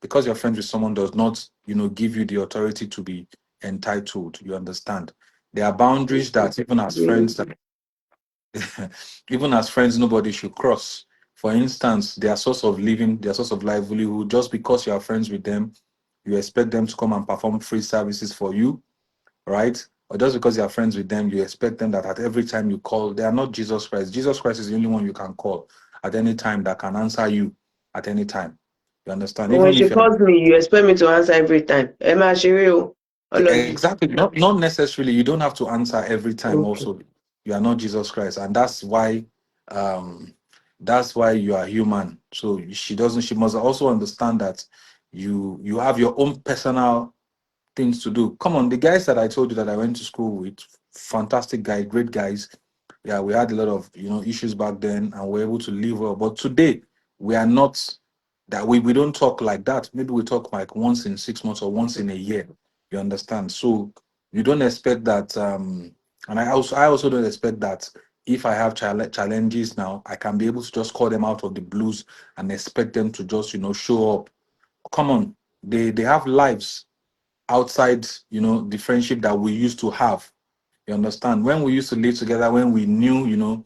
because you're friends with someone does not give you the authority to be entitled. You understand? There are boundaries that even as friends nobody should cross. For instance, their source of living, their source of livelihood, just because you are friends with them, you expect them to come and perform free services for you, right? Or just because you're friends with them, you expect them that at every time you call, they are not Jesus Christ. Jesus Christ is the only one you can call at any time that can answer you at any time. You understand? When Even she if you're calls me, you expect me to answer every time. Emma Shireo. Ologi. exactly not necessarily, you don't have to answer every time Okay. also. you are not Jesus Christ, and um that's why you are human. So she must also understand that you have your own personal things to do. Come on, the guys that I told you that I went to school with, fantastic guys, great guys. Yeah, we had a lot of issues back then, and we're able to live well. But today, we are not that we don't talk like that. Maybe we talk like once in 6 months or once in a year. You understand? So you don't expect that. And I also don't expect that if I have challenges now, I can be able to just call them out of the blues and expect them to just show up. Come on, they have lives outside the friendship that we used to have. You understand? When we used to live together, when we knew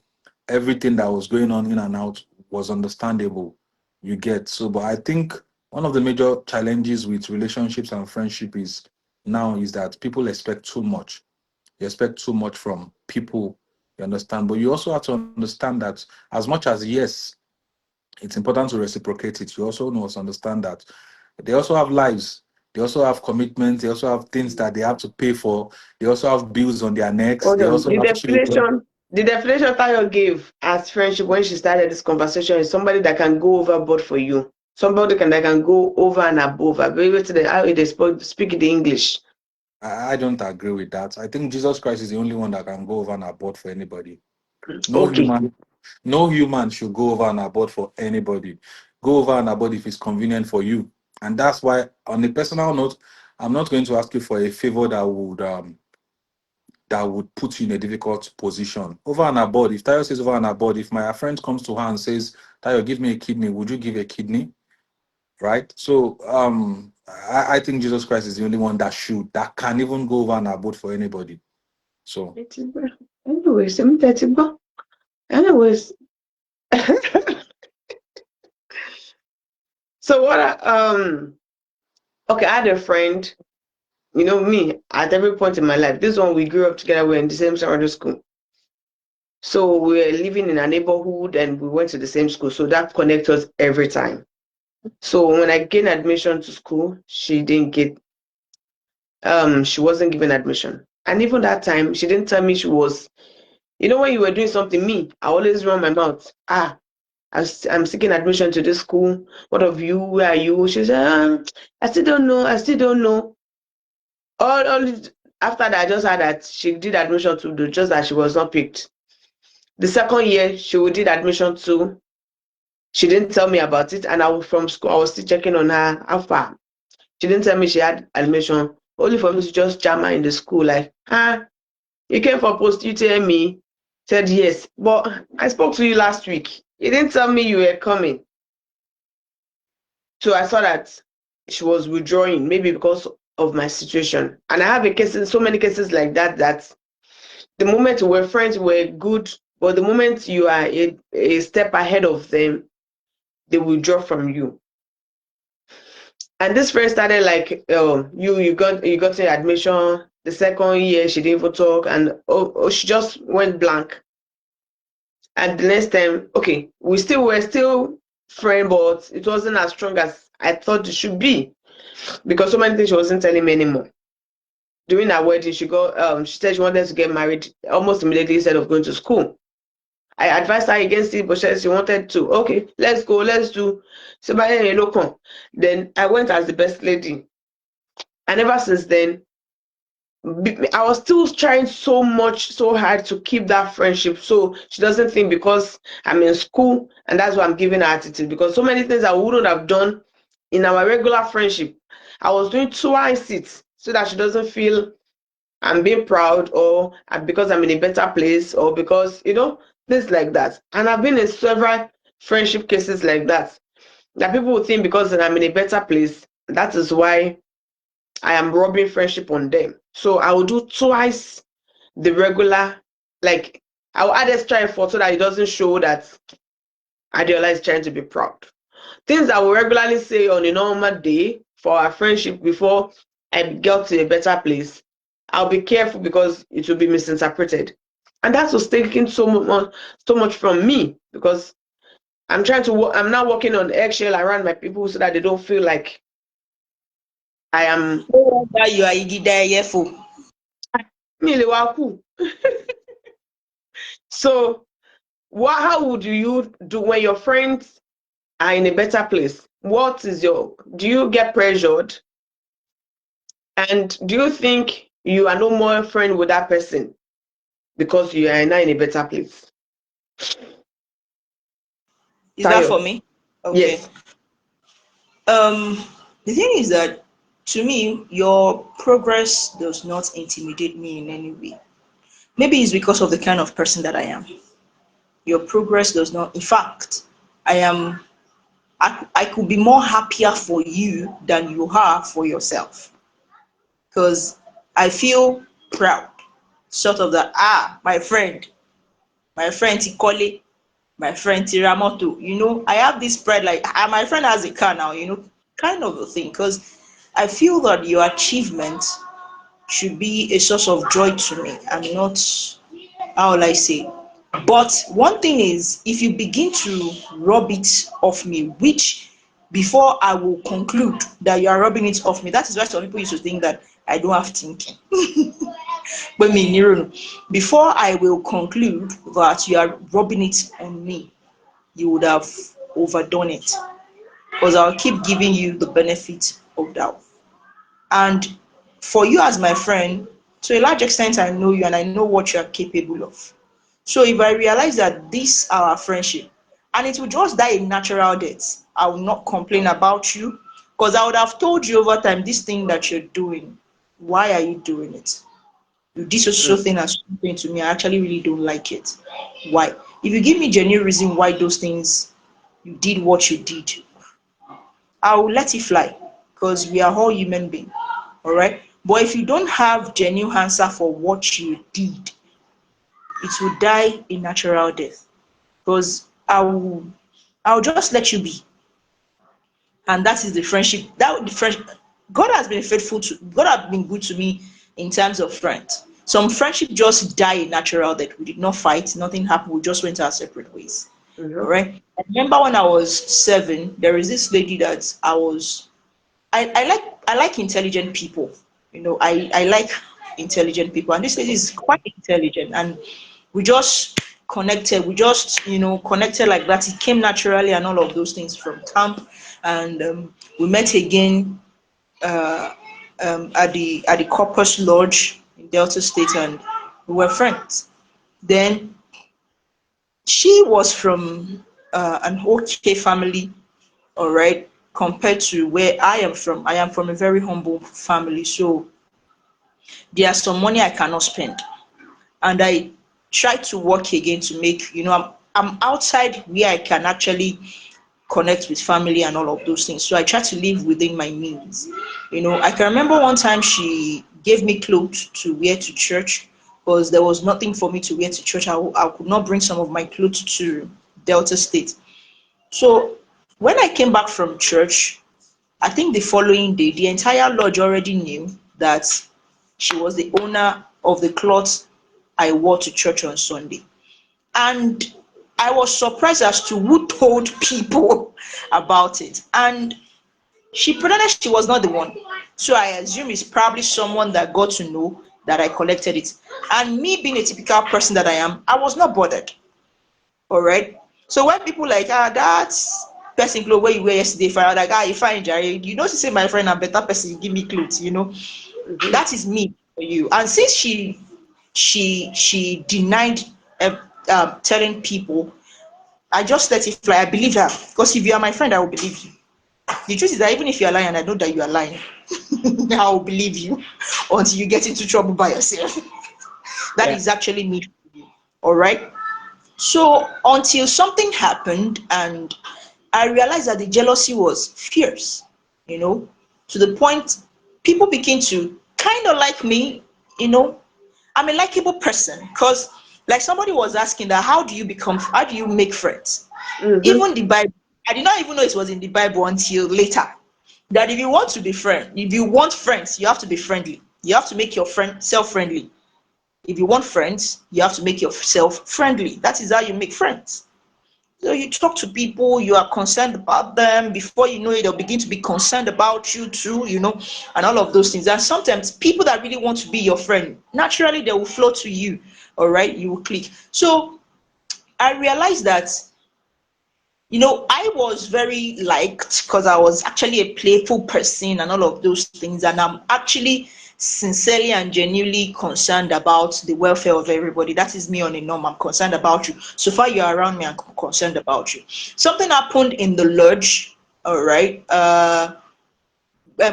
everything that was going on in and out was understandable. You get? So but I think one of the major challenges with relationships and friendship is that people expect too much. You expect too much from people. You understand? But you also have to understand that as much as, yes, it's important to reciprocate it, you also must understand that they also have lives. They also have commitments. They also have things that they have to pay for. They also have bills on their necks. Hold They on. also have children. The definition Tayo gave as friendship when she started this conversation is somebody that can go overboard for you. Somebody that can go over and above. I believe it's how they speak the English. I don't agree with that. I think Jesus Christ is the only one that can go over and abroad for anybody. No Okay. human, no human should go over and abroad for anybody. Go over and abroad if it's convenient for you. And that's why, on a personal note, I'm not going to ask you for a favor that would put you in a difficult position. Over and abroad, if Tayo says over and abroad, if my friend comes to her and says, Tayo, give me a kidney, would you give a kidney? Right? So I think Jesus Christ is the only one that can even go over and abroad for anybody. So Anyways, anyways. So okay, I had a friend, me, at every point in my life. This one, we grew up together, we're in the same secondary school. So we were living in a neighborhood and we went to the same school. So that connects us every time. So when I gained admission to school, she wasn't given admission. And even that time, she didn't tell me she was, when you were doing something, I always run my mouth. I'm seeking admission to this school. What of you? Where are you? She said, I still don't know. After that, I just heard that she did admission to just that she was not picked. The second year, she did admission too. She didn't tell me about it, and I was from school. I was still checking on her. How far? She didn't tell me she had admission. Only for me to just jam her in the school, like, you came for post, you tell me. Said yes, but I spoke to you last week. You didn't tell me you were coming. So I saw that she was withdrawing, maybe because of my situation. And I have so many cases like that, that the moment we're friends, we're good, but the moment you are a step ahead of them, they withdraw from you. And this friend started like, you got your admission. The second year, she didn't even talk, and she just went blank. And the next time, okay, we're still friends, but it wasn't as strong as I thought it should be, because so many things she wasn't telling me anymore. During her wedding, she said she wanted to get married almost immediately instead of going to school. I advised her against it, but she wanted to. Okay, let's go, let's do. So then I went as the best lady. And ever since then, I was still trying so hard to keep that friendship. So she doesn't think because I'm in school and that's why I'm giving her attitude. Because so many things I wouldn't have done in our regular friendship, I was doing twice it so that she doesn't feel I'm being proud, or because I'm in a better place, or because, things like that. And I've been in several friendship cases like that. That people would think because I'm in a better place, that is why I am robbing friendship on them. So I will do twice the regular, like I will add extra effort so that it doesn't show that Adiola is trying to be proud. Things I will regularly say on a normal day for our friendship before I get to a better place, I'll be careful because it will be misinterpreted. And that was taking so much from me, because I'm now working on eggshell around my people so that they don't feel like I am You are Igidayefu. Miliwaku. So how would you do when your friends are in a better place? Do you get pressured? And do you think you are no more friend with that person because you are now in a better place? Is that for Tayo, me? Okay. yes. The thing is that to me, your progress does not intimidate me in any way. Maybe it's because of the kind of person that I am. Your progress does not, in fact, I am, I could be more happier for you than you are for yourself. Because I feel proud, sort of that, my friend Tikole, my friend Tiramoto, I have this pride, like, my friend has a car now, kind of a thing. Because I feel that your achievement should be a source of joy to me and not, how will I say. But one thing is, if you begin to rub it off me, which before I will conclude that you are rubbing it off me, that is why some people used to think that I don't have thinking. But me, Nero, before I will conclude that you are rubbing it on me, you would have overdone it. Because I'll keep giving you the benefit of doubt. And for you as my friend, to a large extent, I know you and I know what you are capable of. So if I realize that this our friendship and it will just die a natural death, I will not complain about you because I would have told you over time this thing that you're doing. Why are you doing it? You did so Mm. thing and something to me. I actually really don't like it. Why? If you give me genuine reason why those things you did what you did, I will let it fly because we are all human beings. All right. But if you don't have genuine answer for what you did, it will die a natural death. Because I'll just let you be. And that is the friendship. That the friend God has been faithful to God has been good to me in terms of friends. Some friendship just die a natural death. We did not fight, nothing happened, we just went our separate ways. All Mhm. right. I remember when I was 7, there is this lady that I like intelligent people. I like intelligent people, and this lady is quite intelligent, and we just connected. We just connected like that. It came naturally, and all of those things from camp, and we met again at the Corpus Lodge in Delta State, and we were friends. Then she was from an okay family, all right, compared to where I am from. I am from a very humble family, so there's some money I cannot spend. And I try to work again to make, I'm outside where I can actually connect with family and all of those things. So I try to live within my means. I can remember one time she gave me clothes to wear to church because there was nothing for me to wear to church. I could not bring some of my clothes to Delta State. So when I came back from church, I think the following day, the entire lodge already knew that she was the owner of the clothes I wore to church on Sunday. And I was surprised as to who told people about it. And she pretended she was not the one. So I assume it's probably someone that got to know that I collected it. And me being a typical person that I am, I was not bothered. All right. So when people like, that's person clothes where you wear yesterday, fine, like, you fine, Jerry. You know, she say my friend, a better person, you give me clothes. Mhm. That is me for you. And since she denied telling people, I just let it fly. I believe her because if you are my friend, I will believe you. The truth is that even if you are lying, and I know that you are lying, I will believe you until you get into trouble by yourself. That Yeah. is actually me. All right. So until something happened and I realized that the jealousy was fierce, you know, to the point people begin to kind of like me, you know. I'm a likable person because, like, somebody was asking that, how do you make friends? Mhm. Even the Bible, I did not even know it was in the Bible until later. That if you want friends, you have to be friendly. You have to make your friend self-friendly. If you want friends, you have to make yourself friendly. That is how you make friends. So you talk to people, you are concerned about them. Before you know it, they'll begin to be concerned about you too, and all of those things. And sometimes people that really want to be your friend, naturally they will flow to you. All right, you will click. So I realized that, I was very liked because I was actually a playful person and all of those things. And I'm actually sincerely and genuinely concerned about the welfare of everybody. That is me on a norm. I'm concerned about you. So far you're around me, I'm concerned about you. Something happened in the lodge, all right.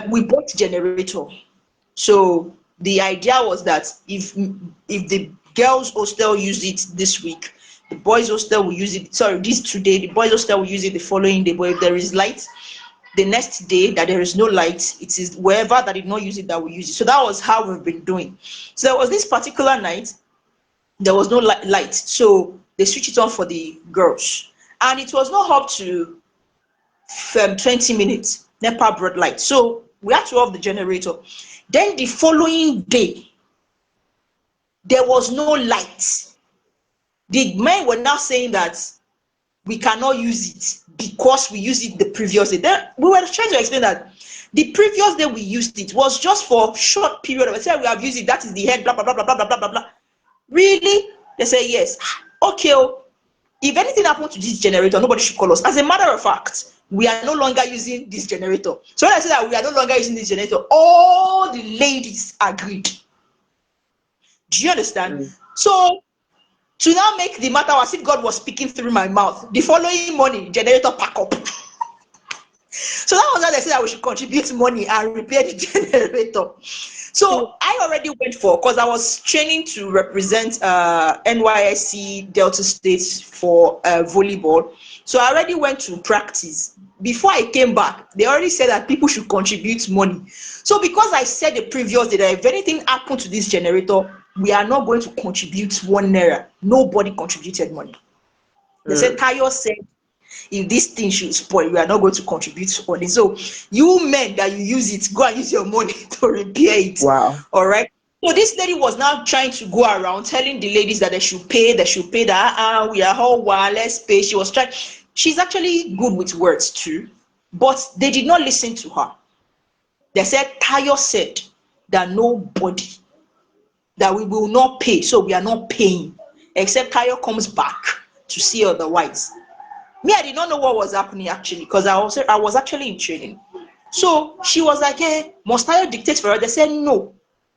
We bought generator. So the idea was that if the girls hostel used it this week, the boys hostel will use it. Sorry, this today, the boys hostel will use it the following day. But if there is light, the next day that there is no light, it is wherever that did not use it that will use it. So that was how we've been doing. So there was this particular night, there was no light. So they switched it on for the girls. And it was not up to 20 minutes. NEPA brought light. So we had to off the generator. Then the following day, there was no light. The men were now saying that we cannot use it because we used it the previous day. Then we were trying to explain that the previous day we used it was just for a short period. We said we have used it, that is the head, blah, blah, blah, blah, blah, blah, blah, blah. Really? They say yes. Okay. If anything happened to this generator, nobody should call us. As a matter of fact, we are no longer using this generator. So when I say that we are no longer using this generator, all the ladies agreed. Do you understand? So to now make the matter as if God was speaking through my mouth, the following morning, generator pack up. So that was how they said that we should contribute money and repair the generator. So I already went for, because I was training to represent NYSC Delta State for volleyball. So I already went to practice. Before I came back, they already said that people should contribute money. So because I said the previous day that if anything happened to this generator, we are not going to contribute 1 naira. Nobody contributed money. They said, Tayo said, if this thing should spoil, we are not going to contribute money. So you men that you use it, go and use your money to repair it. Wow. All right. So this lady was now trying to go around telling the ladies that they should pay that we are all let's pay. She was trying. She's actually good with words too, but they did not listen to her. They said, Tayo said that nobody, that we will not pay. So we are not paying except Tayo comes back to see otherwise. Me, I did not know what was happening actually, because I was actually in training. So she was like, hey, must Tayo dictate for her? They said no,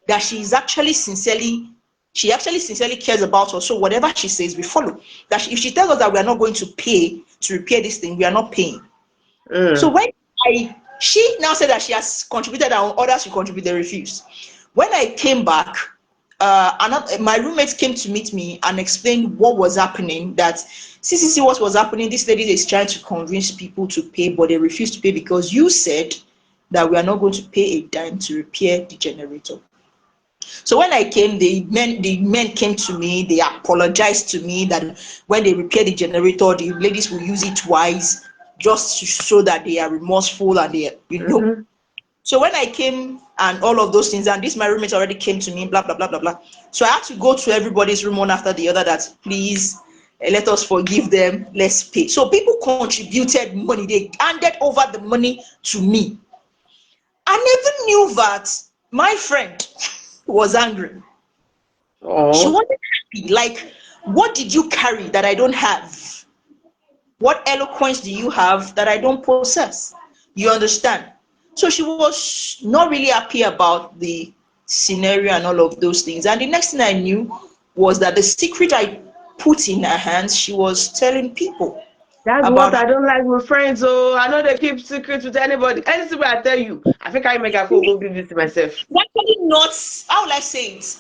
that she actually sincerely cares about us. So whatever she says, we follow. That if she tells us that we are not going to pay to repair this thing, we are not paying. So when she now said that she has contributed and others should contribute, they refused. When I came back, my roommates came to meet me and explained what was happening, that CCC what was happening. This lady is trying to convince people to pay, but they refuse to pay because you said that we are not going to pay a dime to repair the generator. So when I came, the men came to me, they apologized to me that when they repair the generator, the ladies will use it twice just to show that they are remorseful and they, So when I came and all of those things, and this my roommate already came to me, blah, blah, blah, blah, blah. So I had to go to everybody's room one after the other that please let us forgive them, let's pay. So people contributed money, they handed over the money to me. I never knew that my friend was angry. She wasn't happy. Like, what did you carry that I don't have? What eloquence do you have that I don't possess? You understand? So she was not really happy about the scenario and all of those things. And the next thing I knew was that the secret I put in her hands, she was telling people. That's what I don't like with friends. Oh, I know they keep secrets with anybody. Anything I tell you, I think I make a phone go do this to myself. Actually not, how will I say it?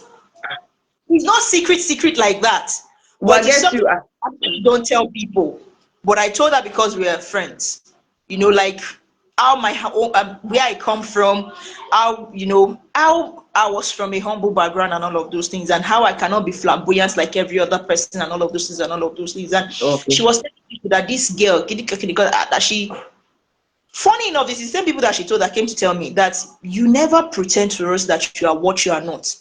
It's not secret like that. But But it's something I actually don't tell people. But I told her because we are friends. You know, like how where I come from, how I was from a humble background and all of those things, and how I cannot be flamboyant like every other person and all of those things and all of those things. And she was telling people that this girl, that she, funny enough, this is the same people that she told that came to tell me that you never pretend to us that you are what you are not.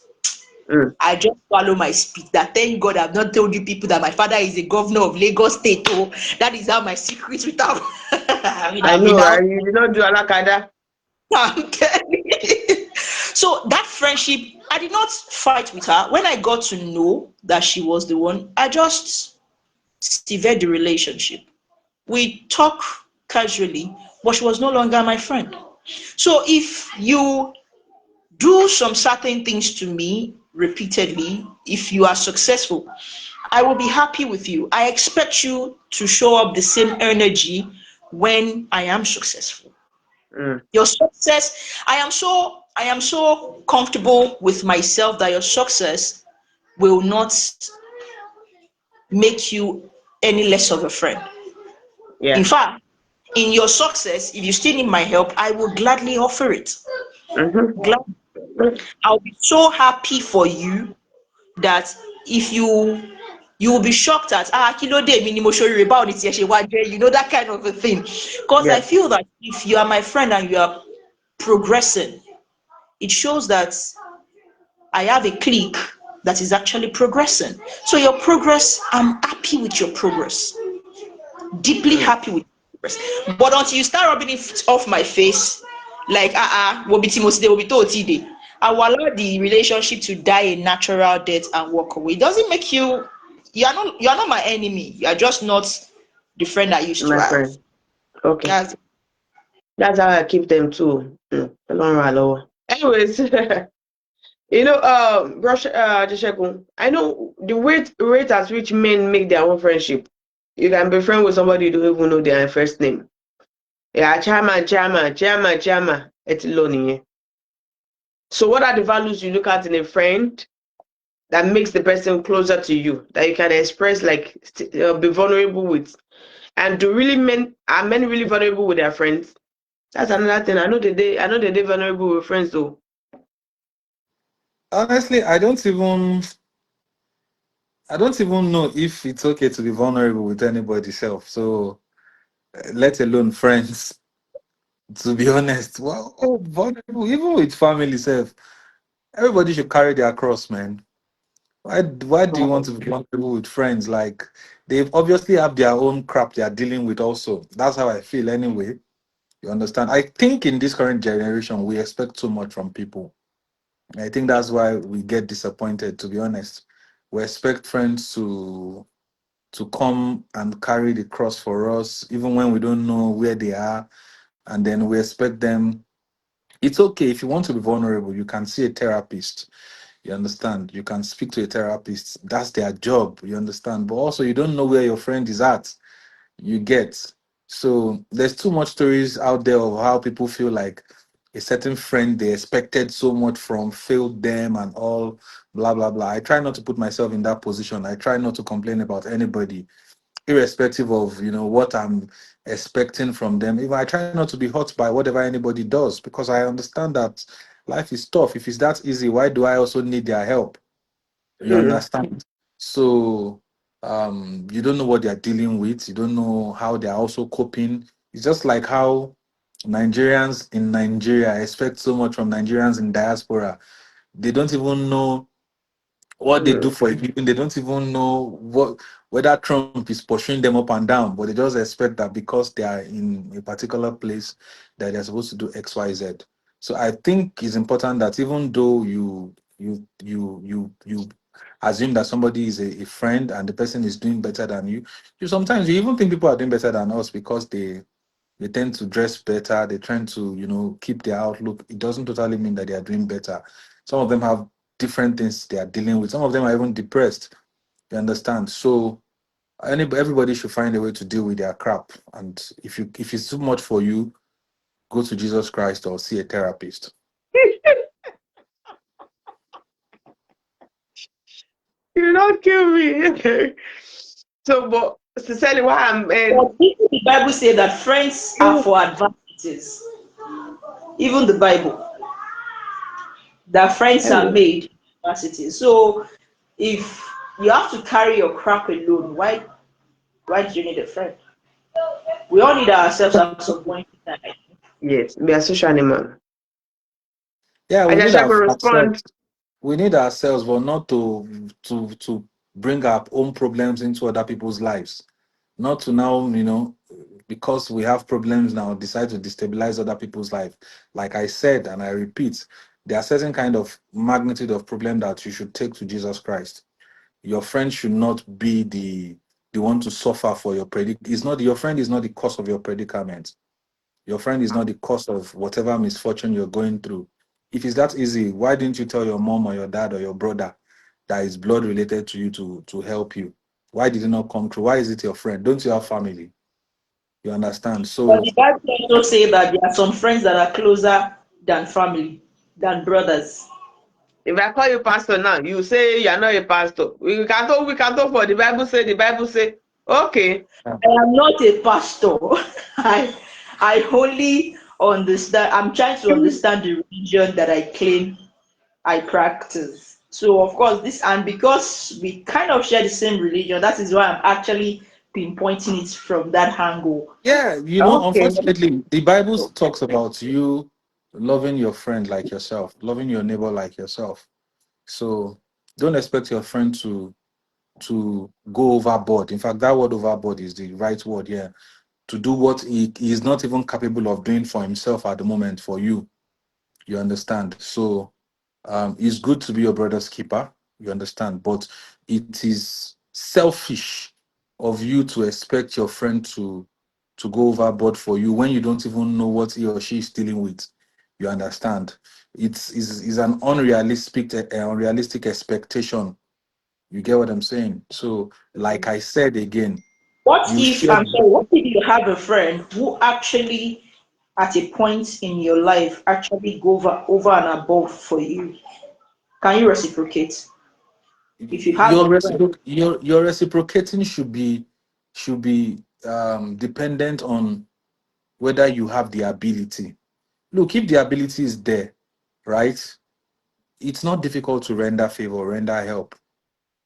I just swallow my spit. That thank God I've not told you people that my father is a governor of Lagos State. Oh, that is how my secret without. I know, you did not do Alakada. I'm telling you. So that friendship, I did not fight with her. When I got to know that she was the one, I just severed the relationship. We talk casually, but she was no longer my friend. So if you do some certain things to me repeatedly, if you are successful, I will be happy with you. I expect you to show up the same energy when I am successful. Mm. Your success, I am so comfortable with myself that your success will not make you any less of a friend. In Yeah. fact, in your success, if you still need my help, I will gladly offer it. Glad, Mm-hmm. I'll be so happy for you that if you will be shocked at kilo de mi ni mo sori reba oni ti e se wa je, you know, that kind of a thing. Because I Yeah. feel that if you are my friend and you are progressing, it shows that I have a clique that is actually progressing. So your progress, I'm happy with your progress. Deeply Mm. happy with your progress. But until you start rubbing it off my face, like will be Timothy, will be Toti, I will allow the relationship to die a natural death and walk away. It doesn't make you are not my enemy. You are just not the friend I used to My have. friend. Okay. That's That's how I keep them too. Ọlọ́run àlọ́wọ́. Anyways, Brush Jeshekun, I know the rate at which men make their own friendship. You can be friends with somebody you don't even know their first name. Yeah, chairman. It's low. So what are the values you look at in a friend that makes the person closer to you, that you can express, like, be vulnerable with? And do really are men really vulnerable with their friends? That's another thing. I know they vulnerable with friends though. Honestly, I don't even know if it's okay to be vulnerable with anybody self. So let alone friends. To be honest, well, vulnerable even with family self. Everybody should carry their cross, man. Why do you want to be vulnerable with friends? Like they obviously have their own crap they are dealing with also. That's how I feel anyway. You understand? I think in this current generation we expect too much from people. I think that's why we get disappointed, to be honest. We expect friends to come and carry the cross for us, even when we don't know where they are, and then we expect them. It's okay if you want to be vulnerable, you can see a therapist. You understand? You can speak to a therapist. That's their job. You understand? But also, you don't know where your friend is at. You get. So there's too much stories out there of how people feel like a certain friend they expected so much from failed them and all blah blah blah. I try not to put myself in that position. I try not to complain about anybody, irrespective of what I'm expecting from them. Even I try not to be hurt by whatever anybody does because I understand that life is tough. If it's that easy, why do I also need their help? You Mm. understand? So you don't know what they're dealing with. You don't know how they're also coping. It's just like how Nigerians in Nigeria expect so much from Nigerians in diaspora. They don't even know what they do Mm. for a living. They don't even know whether Trump is pursuing them up and down, but they just expect that because they are in a particular place that they're supposed to do X, Y, Z. So I think it's important that even though you assume that somebody is a friend and the person is doing better than you sometimes you even think people are doing better than us because they tend to dress better, they tend to, keep their outlook. It doesn't totally mean that they are doing better. Some of them have different things they are dealing with. Some of them are even depressed. You understand? So everybody should find a way to deal with their crap. And if it's too much for you, go to Jesus Christ or see a therapist. You don't kill me. So, but sincerely, why I'm but even the Bible say that friends are for advantages. Even the Bible, that friends are anyway. made for advantages. So if you have to carry your crap alone, why do you need a friend? We all need ourselves at some point in time. Yes, be a social animal. Yeah, I we need just our, to respond. ourselves. We need ourselves, but not to bring our own problems into other people's lives. Not to now, because we have problems now, decide to destabilize other people's life. Like I said, and I repeat, there are certain kind of magnitude of problem that you should take to Jesus Christ. Your friend should not be they want to suffer for your It's not your friend is not the cause of your predicament. Your friend is not the cause of whatever misfortune you're going through. If it's that easy, why didn't you tell your mom or your dad or your brother that is blood related to you to help you? Why did it not come true? Why is it your friend? Don't you have family? You understand? But So the Bible also say that there are some friends that are closer than family, than brothers. If I call you pastor now, you say you are not a pastor. We can talk for the Bible say, okay. I am not a pastor. I I only understand. I'm trying to understand the religion that I claim I practice. So of course this, and because we kind of share the same religion, that is why I'm actually pinpointing it from that angle. yeah, Okay. unfortunately, the Bible talks about you loving your friend like yourself, loving your neighbor like yourself. So don't expect your friend to go overboard. In fact, that word overboard is the right word here. To do what he is not even capable of doing for himself at the moment for you. You understand? So it's good to be your brother's keeper. You understand? But it is selfish of you to expect your friend to go overboard for you when you don't even know what he or she is dealing with. You understand? It's an unrealistic expectation. You get what I'm saying? So, like I said again, What you if, share. I'm sorry, what if you have a friend who actually at a point in your life actually go over and above for you? Can you reciprocate? If you have a friend, Your reciprocating should be dependent on whether you have the ability. Look, if the ability is there, right? It's not difficult to render favor, render help.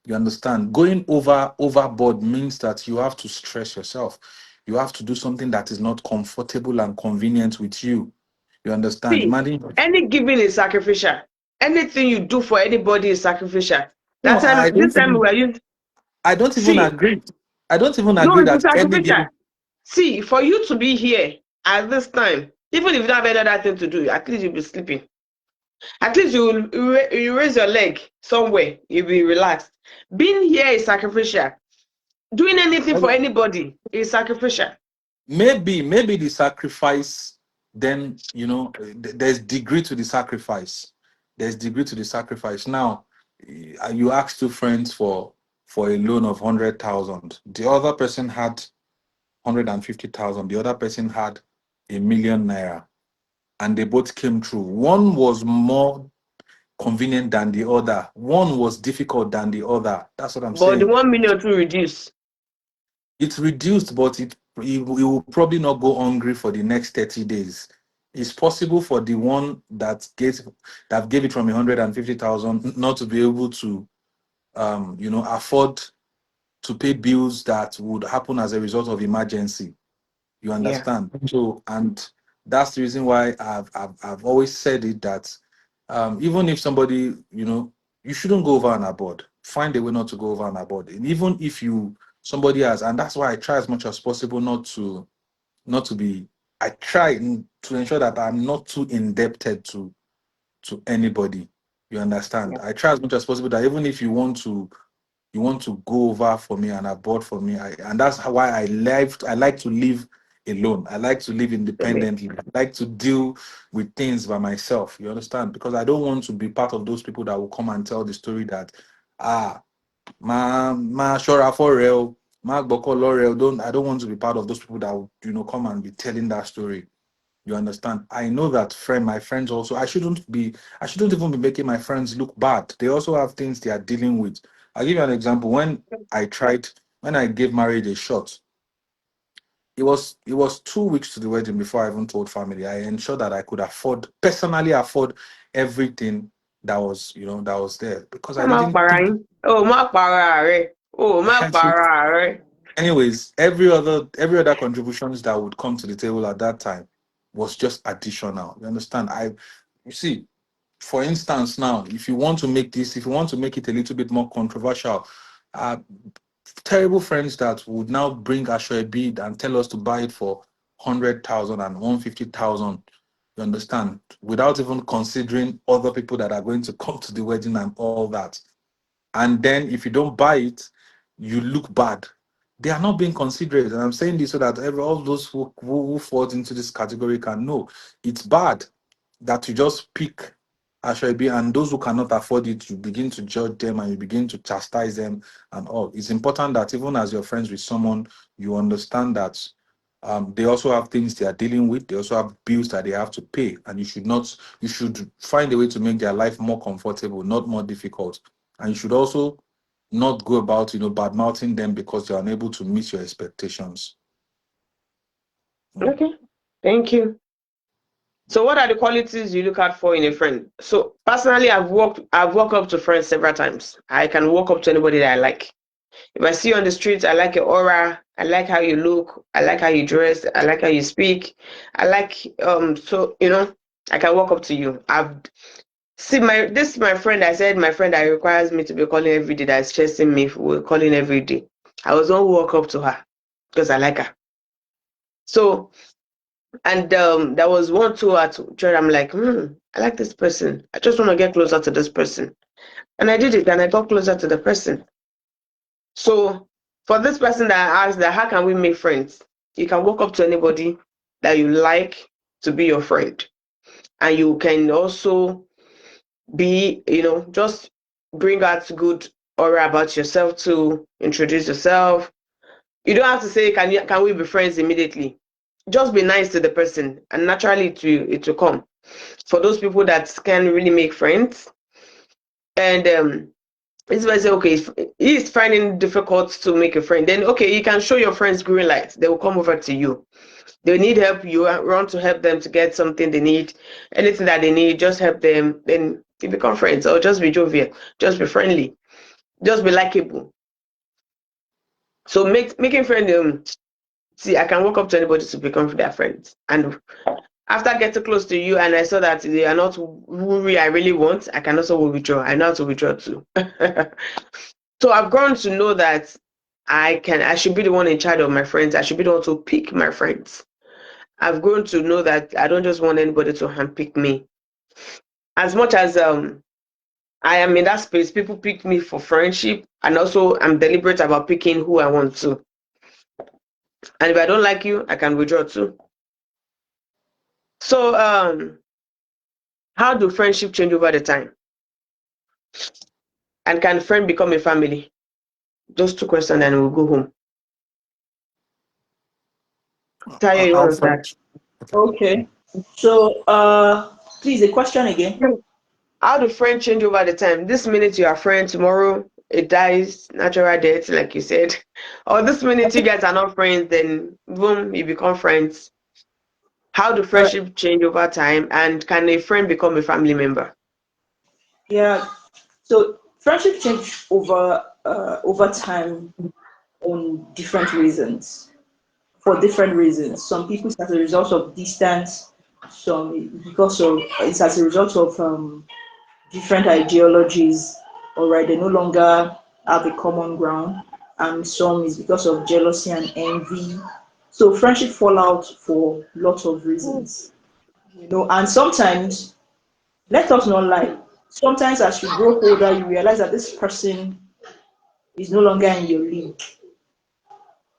You understand? Going overboard means that you have to stress yourself. You have to do something that is not comfortable and convenient with you. You understand? See, Imagine. any giving is sacrificial. Anything you do for anybody is sacrificial. No, This time we were used. I don't even See, agree. I don't even no, agree it is that any sacrificial. given. See, for you to be here at this time, even if you don't have any other thing to do, at least you'll be sleeping. At least you raise your leg somewhere, you'll be relaxed. Being here is sacrificial. Doing anything for anybody is sacrificial. Maybe the sacrifice, then there's degree to the sacrifice. There's degree to the sacrifice. Now you ask two friends for a loan of 100,000. The other person had 150,000. The other person had 1,000,000 naira, and they both came through. One was more convenient than the other. One was difficult than the other. That's what I'm But the saying. 1 million to reduce. It's reduced, but it will probably not go hungry for the next 30 days. It's possible for the one that gave it from 150,000 not to be able to afford to pay bills that would happen as a result of emergency. You Yeah. understand? So, and that's the reason why I've always said it that even if somebody, you shouldn't go over and abroad. Find a way not to go over and abroad. And even if somebody has, and that's why I try as much as possible not to be. I try to ensure that I'm not too indebted to anybody. You understand? Yeah. I try as much as possible that even if you want to go over for me and abroad for me. And that's why I like to live alone. I like to live independently. I like to deal with things by myself. You understand? Because I don't want to be part of those people that will come and tell the story that ma shora for real, ma gboko lorel. I don't want to be part of those people that will come and be telling that story. You understand? I know that my friends also, I shouldn't even be making my friends look bad. They also have things they are dealing with. I'll give you an example. When I gave marriage a shot, it was 2 weeks to the wedding before I even told family. I ensured that I could personally afford everything that was there because I Má didn't para think. yín. O má para rẹ̀. O má para rẹ̀. Anyways, every other contributions that would come to the table at that time was just additional. You understand? You see, for instance, now, if you want to make it a little bit more controversial, uh, terrible friends that would now bring Ashwebi and tell us to buy it for 100,000 and 150,000. You understand? Without even considering other people that are going to come to the wedding and all that. And then if you don't buy it, you look bad. They are not being considerate. And I'm saying this so that all those who fall into this category can know it's bad that you just pick Ashwebi, and those who cannot afford it, you begin to judge them and you begin to chastise them and all. It's important that even as you're friends with someone, you understand that they also have things they are dealing with. They also have bills that they have to pay, and you should find a way to make their life more comfortable, not more difficult. And you should also not go about, bad mouthing them because you're unable to meet your expectations. Okay, thank you. So what are the qualities you look out for in a friend? So personally, I've walked up to friends several times. I can walk up to anybody that I like. If I see you on the street, I like your aura, I like how you look, I like how you dress, I like how you speak. I like so I can walk up to you. This is my friend. I said my friend that requires me to be calling every day, that's chasing me, we're calling every day. I was going to walk up to her because I like her. So, and there was one two at church. I'm like, I like this person. I just want to get closer to this person. And I did it, and I got closer to the person. So for this person that I asked that, how can we make friends? You can walk up to anybody that you like to be your friend. And you can also be, just bring out good aura about yourself to introduce yourself. You don't have to say, can we be friends immediately? Just be nice to the person, and naturally it will come. For those people that can really make friends, and this person say, okay, if he's finding it difficult to make a friend, then okay, you can show your friends green light. They will come over to you. They need help, you want to help them to get something they need, anything that they need, just help them. Then you become friends, or just be jovial, just be friendly, just be likable. So making friends. See, I can walk up to anybody to become their friends, and after getting close to you, and I saw that they are not who I really want, I can also withdraw. I know how to withdraw too. So I've grown to know that I should be the one in charge of my friends. I should be the one to pick my friends. I've grown to know that I don't just want anybody to handpick me. As much as I am in that space, people pick me for friendship, and also I'm deliberate about picking who I want to. And if I don't like you, I can withdraw too. So how do friendship change over the time? And can friend become a family? Those two questions, and we'll go home. Tayo, you want to Alfred. start? Okay. So, please, the question again. How do friends change over the time? This minute you are friend, tomorrow it dies, natural death, like you said. Or this minute you guys are not friends, then boom, you become friends. How do All right. friendship change over time? And can a friend become a family member? Yeah. So, friendship change over time on different reasons. For different reasons. Some people it's as a result of distance. Some because of it's as a result of different ideologies. All right, they no longer have a common ground, and some is because of jealousy and envy. So friendship fall out for lots of reasons, and sometimes, let us not lie, sometimes as you grow older, you realize that this person is no longer in your league.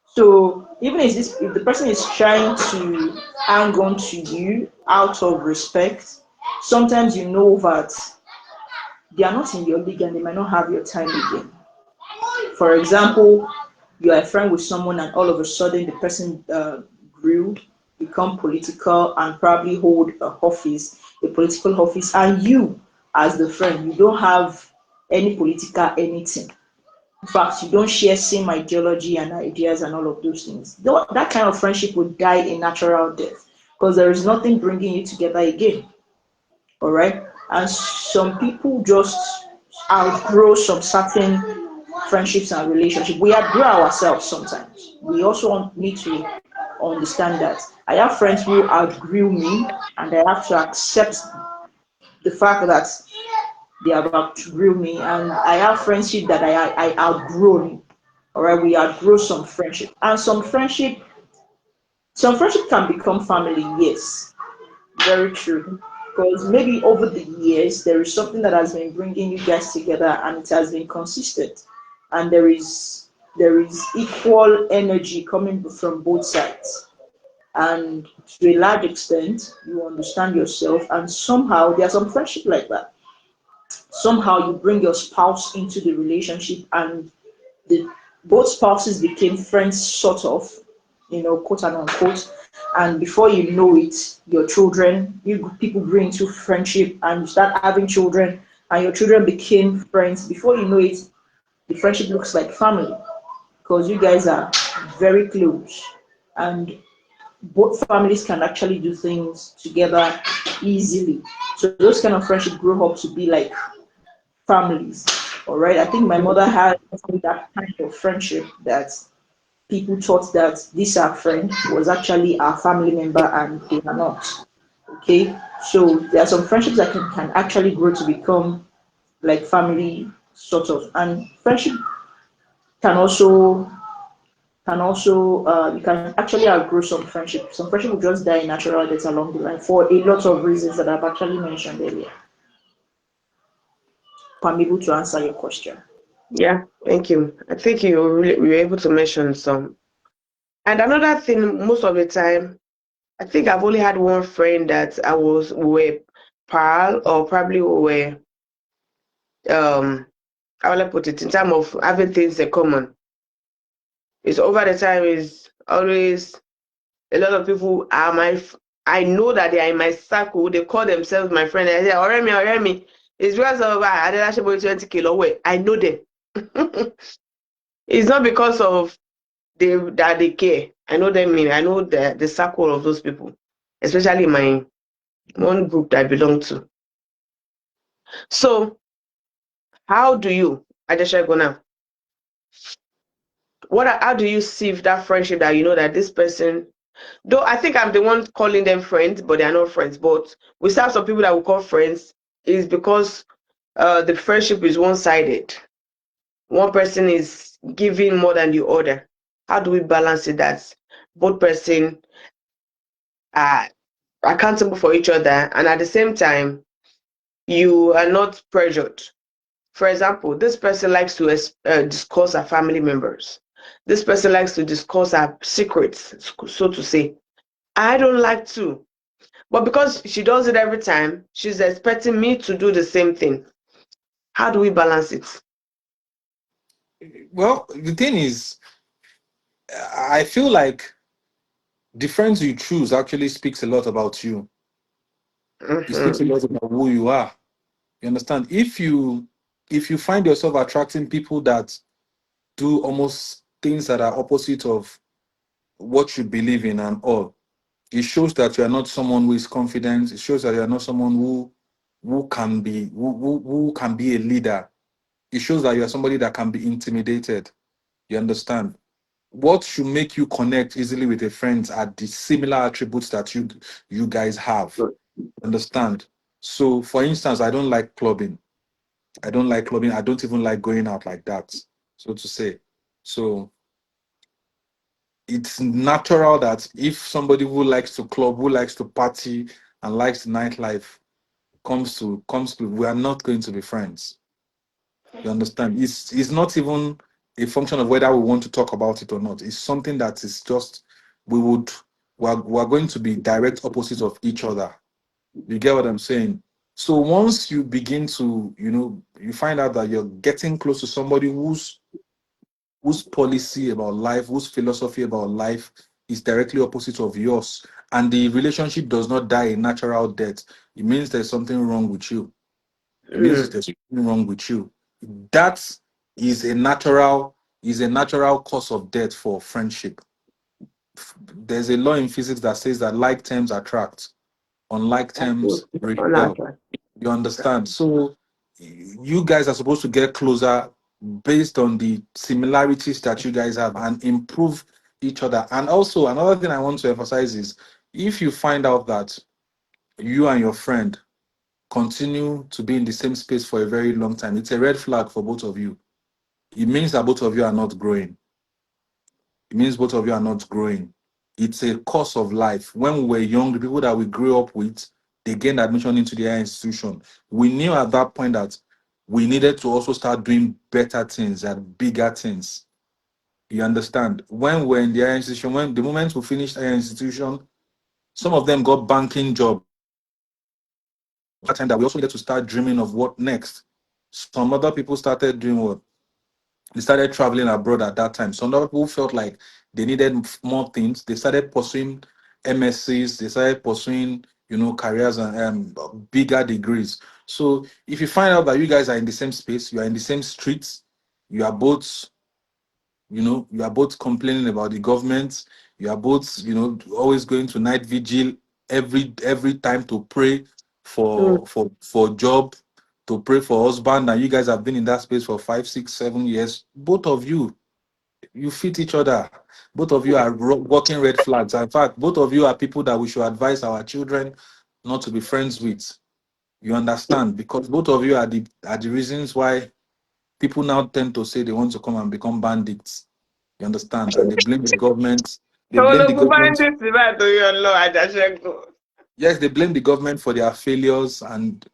So even if the person is trying to hang on to you out of respect, sometimes you know that they are not in your league and they might not have your time again. For example, you are a friend with someone and all of a sudden the person grew, become political, and probably hold a political office, and you, as the friend, you don't have any political anything. In fact, you don't share same ideology and ideas and all of those things. That kind of friendship would die a natural death because there is nothing bringing you together again. All right, and some people just outgrow some certain friendships and relationships. We outgrow ourselves sometimes. We also need to understand that I have friends who outgrew me, and I have to accept the fact that they have outgrew me, and I have friendship that I outgrown. All right, we outgrow some friendship, and some friendship can become family. Yes, very true. Because maybe over the years, there is something that has been bringing you guys together and it has been consistent. And there is there is equal energy coming from both sides. And to a large extent, you understand yourself, and somehow there's some friendship like that. Somehow you bring your spouse into the relationship, and the both spouses became friends, sort of, quote and unquote. And before you know it, your children, you people bring into friendship, and you start having children, and your children became friends. Before you know it, the friendship looks like family because you guys are very close, and both families can actually do things together easily. So those kind of friendship grow up to be like families. All right. I think my mother had that kind of friendship that people thought that this our friend was actually our family member, and they are not. Okay. So there are some friendships that can actually grow to become like family sort of, and friendship can also you can actually outgrow some friendship. Some friendship will just die natural death along the line for a lot of reasons that I've actually mentioned earlier. I'm able to answer your question. Yeah, thank you. I think you were able to mention some. And another thing, most of the time, I think I've only had one friend that we were pal, or probably we were how will I put it, in terms of having things in common. It's over the time is always a lot of people are I know that they are in my circle. They call themselves my friend. I say, Oremi. It's because of Adelashi 20 kilo away. I know them. It's not because of that they care. I know them. I know the circle of those people, especially my one group that I belong to. So, how do you, Adesha Gona, how do you sieve that friendship that you know that this person, though I think I'm the one calling them friends, but they are not friends. But we still have some people that we call friends is because the friendship is one-sided. One person is giving more than the other. How do we balance it that both person are accountable for each other, and at the same time you are not pressured? For example, this person likes to discuss her family members. This person likes to discuss her secrets, so to say. I don't like to. But because she does it every time, she's expecting me to do the same thing. How do we balance it? Well, the thing is, I feel like the friends you choose actually speaks a lot about you. It speaks a Mm-hmm. lot about who you are. You understand? If you find yourself attracting people that do almost things that are opposite of what you believe in and all, it shows that you are not someone who is confident. It shows that you are not someone who can be a leader. It shows that you are somebody that can be intimidated. You understand? What should make you connect easily with a friend are the similar attributes that you guys have. Understand? So, for instance, I don't like clubbing. I don't like clubbing. I don't even like going out like that, so to say. So it's natural that if somebody who likes to club, who likes to party, and likes nightlife comes to, we are not going to be friends. You understand? It's not even a function of whether we want to talk about it or not. It's something that is just we would we're going to be direct opposites of each other. You get what I'm saying? So once you begin to, you find out that you're getting close to somebody whose policy about life, whose philosophy about life is directly opposite of yours, and the relationship does not die a natural death, it means there's something wrong with you. It means Mm. there's something wrong with you. That is a natural cause of death for friendship. There's a law in physics that says that like terms attract, unlike terms repel. Unnatural. You understand? So you guys are supposed to get closer based on the similarities that you guys have and improve each other. And also another thing I want to emphasize is if you find out that you and your friend continue to be in the same space for a very long time, it's a red flag for both of you. It means that both of you are not growing. It means both of you are not growing. It's a course of life. When we were young, the people that we grew up with, they gained admission into the higher institution. We knew at that point that we needed to also start doing better things and bigger things. You understand? When we're in the higher institution, when the moment we finished higher institution, some of them got banking job. That time that we also needed to start dreaming of what next. Some other people started doing what? They started traveling abroad at that time. Some other people felt like they needed more things. They started pursuing MSCs. They started pursuing, careers and bigger degrees. So if you find out that you guys are in the same space, you are in the same streets, you are both you are both complaining about the government. You are both, always going to night vigil every time to pray Mm. for job, to pray for husband, and you guys have been in that space for 5, 6, 7 years. Both of you fit each other. Both of you are walking red flags. In fact, both of you are people that we should advise our children not to be friends with. You understand? Because both of you are the reasons why people now tend to say they want to come and become bandits. You understand? And they blame the government. They blame the government. Yes, they blame the government for their failures and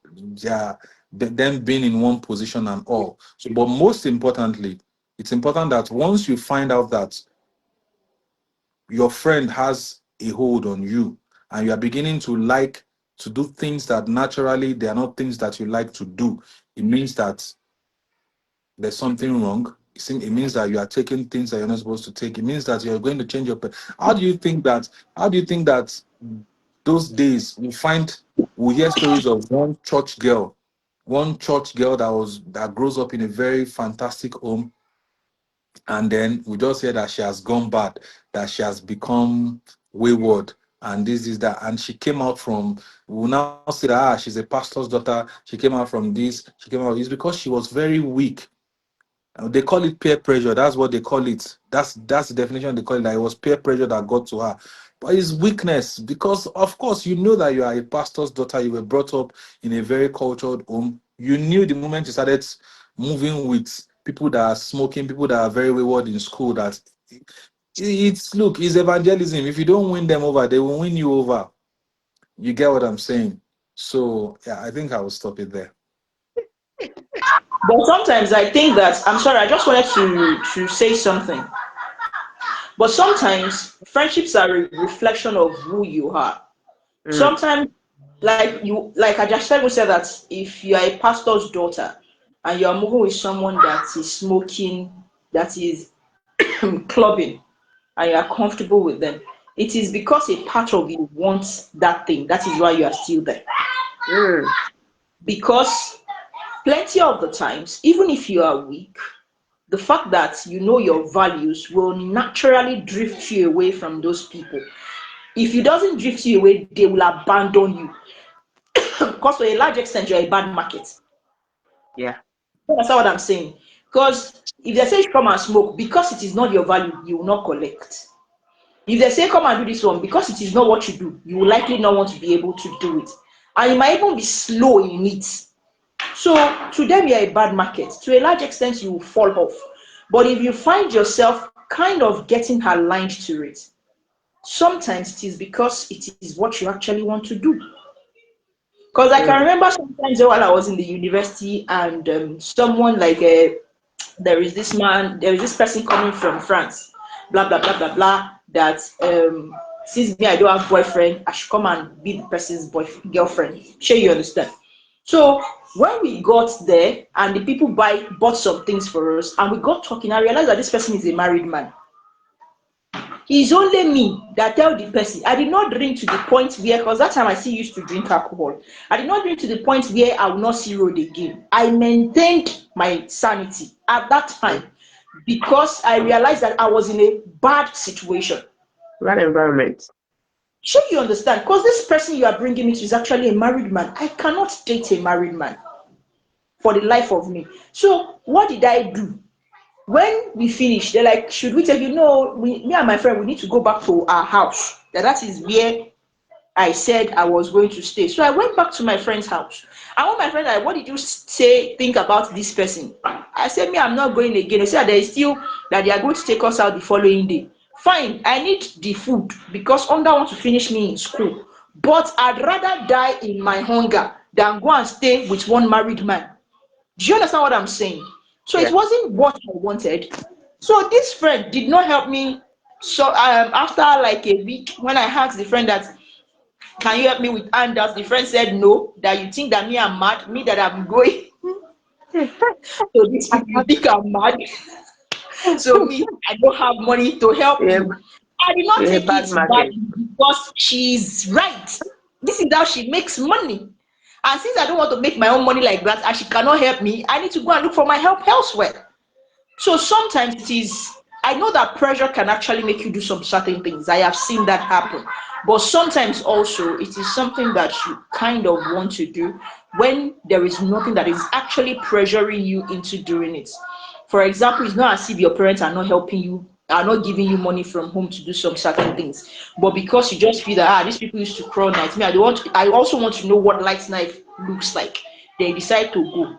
them being in one position and all. So, but most importantly, it's important that once you find out that your friend has a hold on you and you are beginning to like to do things that naturally they are not things that you like to do, it means that there's something wrong. It means that you are taking things that you're not supposed to take. It means that you're going to change your. How do you think that? How do you think that those days we hear stories of one church girl that grows up in a very fantastic home, and then we just hear that she has gone bad, that she has become wayward, and this is that, and she came out from. We will now say that she's a pastor's daughter. She came out from this. She came out. It's because she was very weak. They call it peer pressure. That's what they call it. That's the definition they call it. That it was peer pressure that got to her. But it's weakness because, of course, you know that you are a pastor's daughter. You were brought up in a very cultured home. You knew the moment you started moving with people that are smoking, people that are very wayward in school, that it's evangelism. If you don't win them over, they will win you over. You get what I'm saying? So yeah, I think I will stop it there. But sometimes I think that, I'm sorry, I just wanted to say something. But sometimes friendships are a reflection of who you are. Mm. Sometimes, like I just said that if you are a pastor's daughter and you are moving with someone that is smoking, that is clubbing, and you are comfortable with them, it is because a part of you wants that thing. That is why you are still there. Mm. Because plenty of the times, even if you are weak, the fact that you know your values will naturally drift you away from those people. If it doesn't drift you away, they will abandon you. Because to a large extent, you're a bad market. Yeah. That's what I'm saying. Because if they say come and smoke, because it is not your value, you will not collect. If they say come and do this one, because it is not what you do, you will likely not want to be able to do it. And you might even be slow in it. So to them, you're a bad market. To a large extent, you will fall off. But if you find yourself kind of getting aligned to it, sometimes it is because it is what you actually want to do. Because I can Mm. remember sometimes while I was in the university and someone there is this person coming from France, blah, blah, blah, blah, blah, that since me, I don't have boyfriend, I should come and be the person's girlfriend. Sure, you understand? So when we got there and the people bought some things for us and we got talking, I realized that this person is a married man. It's only me that tell the person. I did not drink to the point where, because that time I still used to drink alcohol. I did not drink to the point where I will not see road again. I maintained my sanity at that time because I realized that I was in a bad situation. Bad environment. Sure, you understand? Because this person you are bringing me to is actually a married man. I cannot date a married man for the life of me. So what did I do? When we finish, they're like, should we take you? No, me and my friend, we need to go back to our house. That is where I said I was going to stay. So I went back to my friend's house. And when my friend like, what did you think about this person? I said, me, I'm not going again. They said there is still that they are going to take us out the following day. Fine, I need the food because Onda want to finish me in school. But I'd rather die in my hunger than go and stay with one married man. Do you understand what I'm saying? So it Yeah. wasn't what I wanted, So this friend did not help me. So after like a week, when I asked the friend that, can you help me with handouts? The friend said no, that you think that me I'm mad, me that I'm going. So these people, you think I'm mad. So me, I don't have money to help Yeah, you. I did not yeah, take bad it market. badly because she's right. This is how she makes money. And since I don't want to make my own money like that and she cannot help me, I need to go and look for my help elsewhere. So sometimes it is, I know that pressure can actually make you do some certain things. I have seen that happen. But sometimes also it is something that you kind of want to do when there is nothing that is actually pressuring you into doing it. For example, it's not as if your parents are not helping you, are not giving you money from home to do some certain things. But because you just feel that these people used to crawl nights. Me, I also want to know what light night looks like. They decide to go.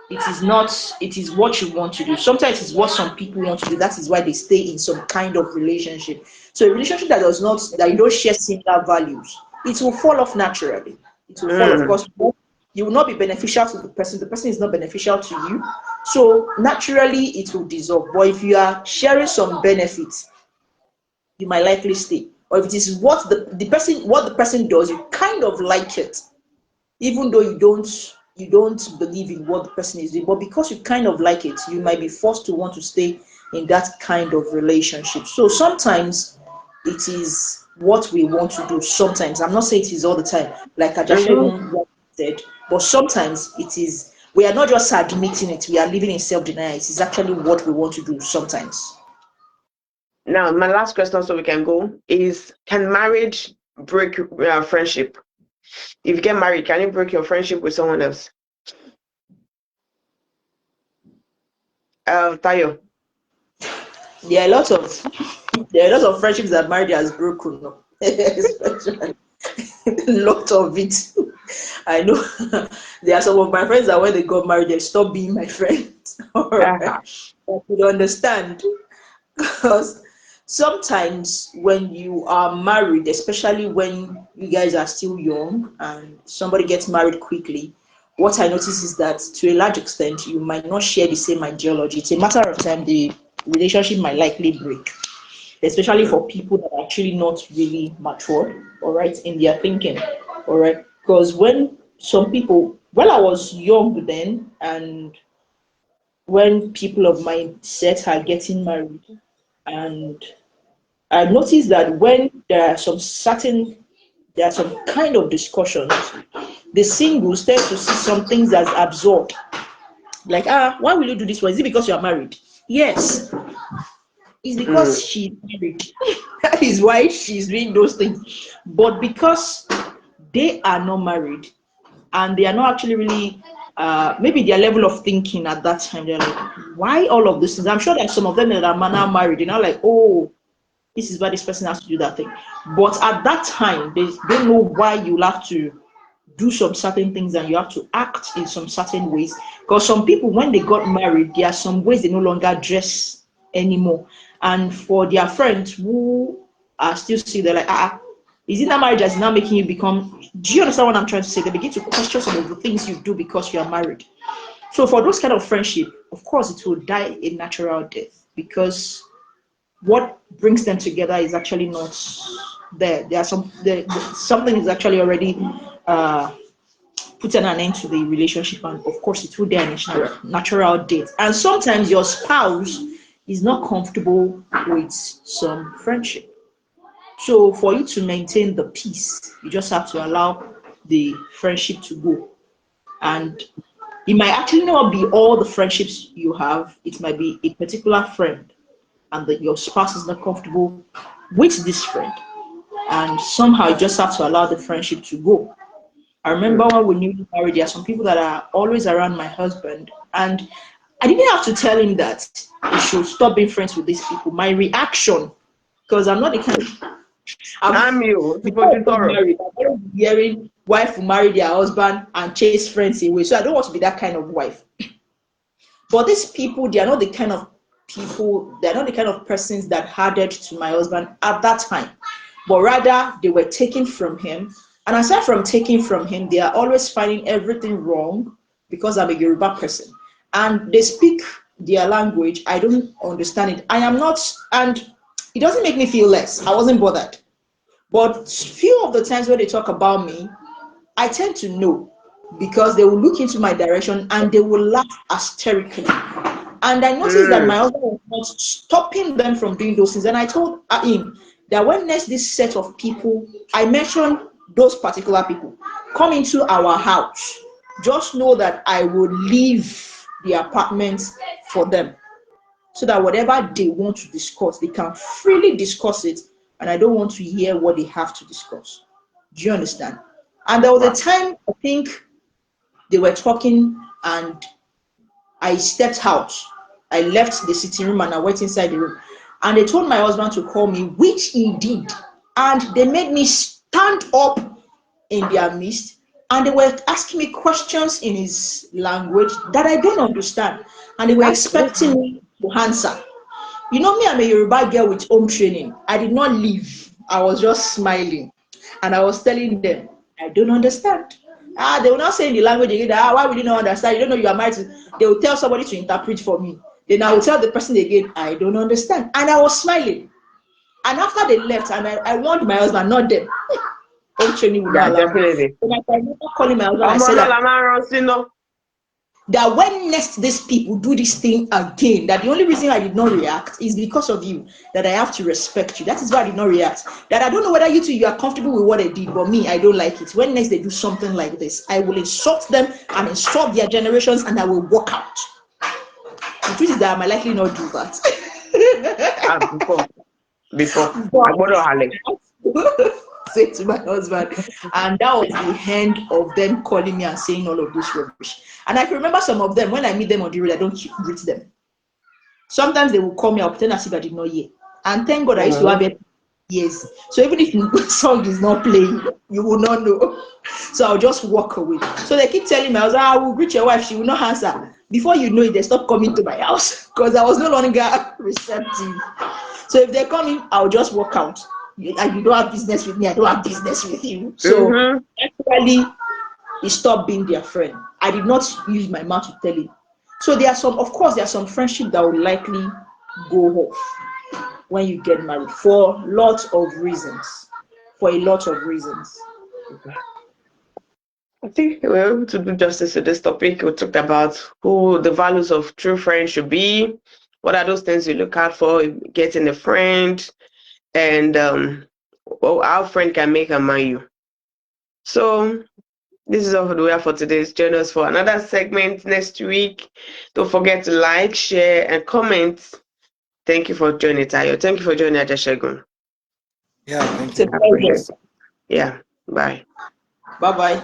It is not, it is what you want to do. Sometimes it's what some people want to do. That is why they stay in some kind of relationship. So a relationship that does not, that you don't share similar values, it will fall off naturally. It will fall off Mm. because you will not be beneficial to the person is not beneficial to you, so naturally it will dissolve. But if you are sharing some benefits, you might likely stay. Or if it is what the person does, you kind of like it, even though you don't believe in what the person is doing, but because you kind of like it, you might be forced to want to stay in that kind of relationship. So sometimes it is what we want to do. Sometimes, I'm not saying it is all the time, like Mm-hmm. Ajashedun said, but sometimes it is, we are not just admitting it, we are living in self-denial. It is actually what we want to do sometimes. Now, my last question, so we can go, is: can marriage break friendship? If you get married, can you break your friendship with someone else? Tayo. There are lots of there are lots of friendships that marriage has broken, no? Especially a lot of it. I know there are some of my friends that when they got married, they stopped being my friends. All right. Uh-huh. I could understand because sometimes when you are married, especially when you guys are still young and somebody gets married quickly, what I notice is that to a large extent, you might not share the same ideology. It's a matter of time, the relationship might likely break, especially Mm. for people that are actually not really mature, all right, in their thinking, all right. Because when some people, when I was young then, and when people of my set are getting married, and I noticed that when there are some kind of discussions, the singles tend to see some things as absurd. Like, why will you do this for? Is it because you are married? Yes, it's because Mm. she's married. That is why she's doing those things. But because they are not married and they are not actually really, maybe their level of thinking at that time, they're like, why all of these things? I'm sure that some of them that are now married, they're not like, oh, this is why this person has to do that thing. But at that time, they don't know why you'll have to do some certain things and you have to act in some certain ways. Because some people, when they got married, there are some ways they no longer dress anymore. And for their friends who are still still, they're like, is it that marriage that's now making you become? Do you understand what I'm trying to say? They begin to question some of the things you do because you are married. So for those kind of friendship, of course, it will die a natural death because what brings them together is actually not there. Something is actually already uh, putting an end to the relationship, and of course, it will die a natural death. And sometimes your spouse is not comfortable with some friendship. So for you to maintain the peace, you just have to allow the friendship to go. And it might actually not be all the friendships you have. It might be a particular friend and that your spouse is not comfortable with this friend, and somehow you just have to allow the friendship to go. I remember Mm. when we newly married, there are some people that are always around my husband, and I didn't have to tell him that he should stop being friends with these people. My reaction, because I'm not the kind of, I'm, I'm you. before Supposed I to got thorough. married, I'm already hearing wife who marry their husband and chase friends away. So I don't want to be that kind of wife. But these people, they are not the kind of people, they're not the kind of persons that added to my husband at that time. But rather, they were taken from him. And aside from taking from him, they are always finding everything wrong because I'm a Yoruba person. And they speak their language. I don't understand it. I am not, and it doesn't make me feel less. I wasn't bothered. But few of the times when they talk about me, I tend to know because they will look into my direction and they will laugh hysterically. And I noticed that my husband was not stopping them from doing those things. And I told him that when next this set of people, I mentioned those particular people, come into our house, just know that I will leave the apartment for them so that whatever they want to discuss, they can freely discuss it. And I don't want to hear what they have to discuss. Do you understand? And there was a time, I think they were talking and I stepped out. I left the sitting room and I went inside the room. And they told my husband to call me, which he did. And they made me stand up in their midst. And they were asking me questions in his language that I don't understand. And they were expecting me to answer. You know me, I'm a Yoruba girl with home training. I did not leave. I was just smiling. And I was telling them, I don't understand. They will not say in the language again, why would you not understand? You don't know you are married. They will tell somebody to interpret for me. Then I will tell the person again, I don't understand. And I was smiling. And after they left, and I warned my husband, not them. Home training would not allow me. And I remember calling my husband, I said that when next these people do this thing again, that the only reason I did not react is because of you, that I have to respect you. That is why I did not react. That I don't know whether you are comfortable with what they did, but me, I don't like it. When next they do something like this, I will insult them and insult their generations and I will walk out. The truth is that I might likely not do that. Before. Say to my husband, and that was the end of them calling me and saying all of this rubbish. And I can remember some of them when I meet them on the road, I don't greet them. Sometimes they will call me, I'll pretend as if I did not hear. And thank God I used to have it years. So even if the song is not playing, you will not know. So I'll just walk away. So they keep telling me, I will greet your wife, she will not answer. Before you know it, they stop coming to my house because I was no longer receptive. So if they're coming, I'll just walk out. You don't have business with me, I don't have business with you. So actually, he stopped being their friend. I did not use my mouth to tell him. So there are some friendship that will likely go off when you get married for lots of reasons. For a lot of reasons. I think we were able to do justice to this topic. We talked about who the values of true friends should be. What are those things you look out for getting a friend, and how a friend can make a man you. So this is all we have for today's. Join us for another segment next week. Don't forget to like, share, and comment. Thank you for joining, Tayo. Thank you for joining, Ajashegun. Yeah, thank you. It's a pleasure. Yeah, bye. Bye-bye.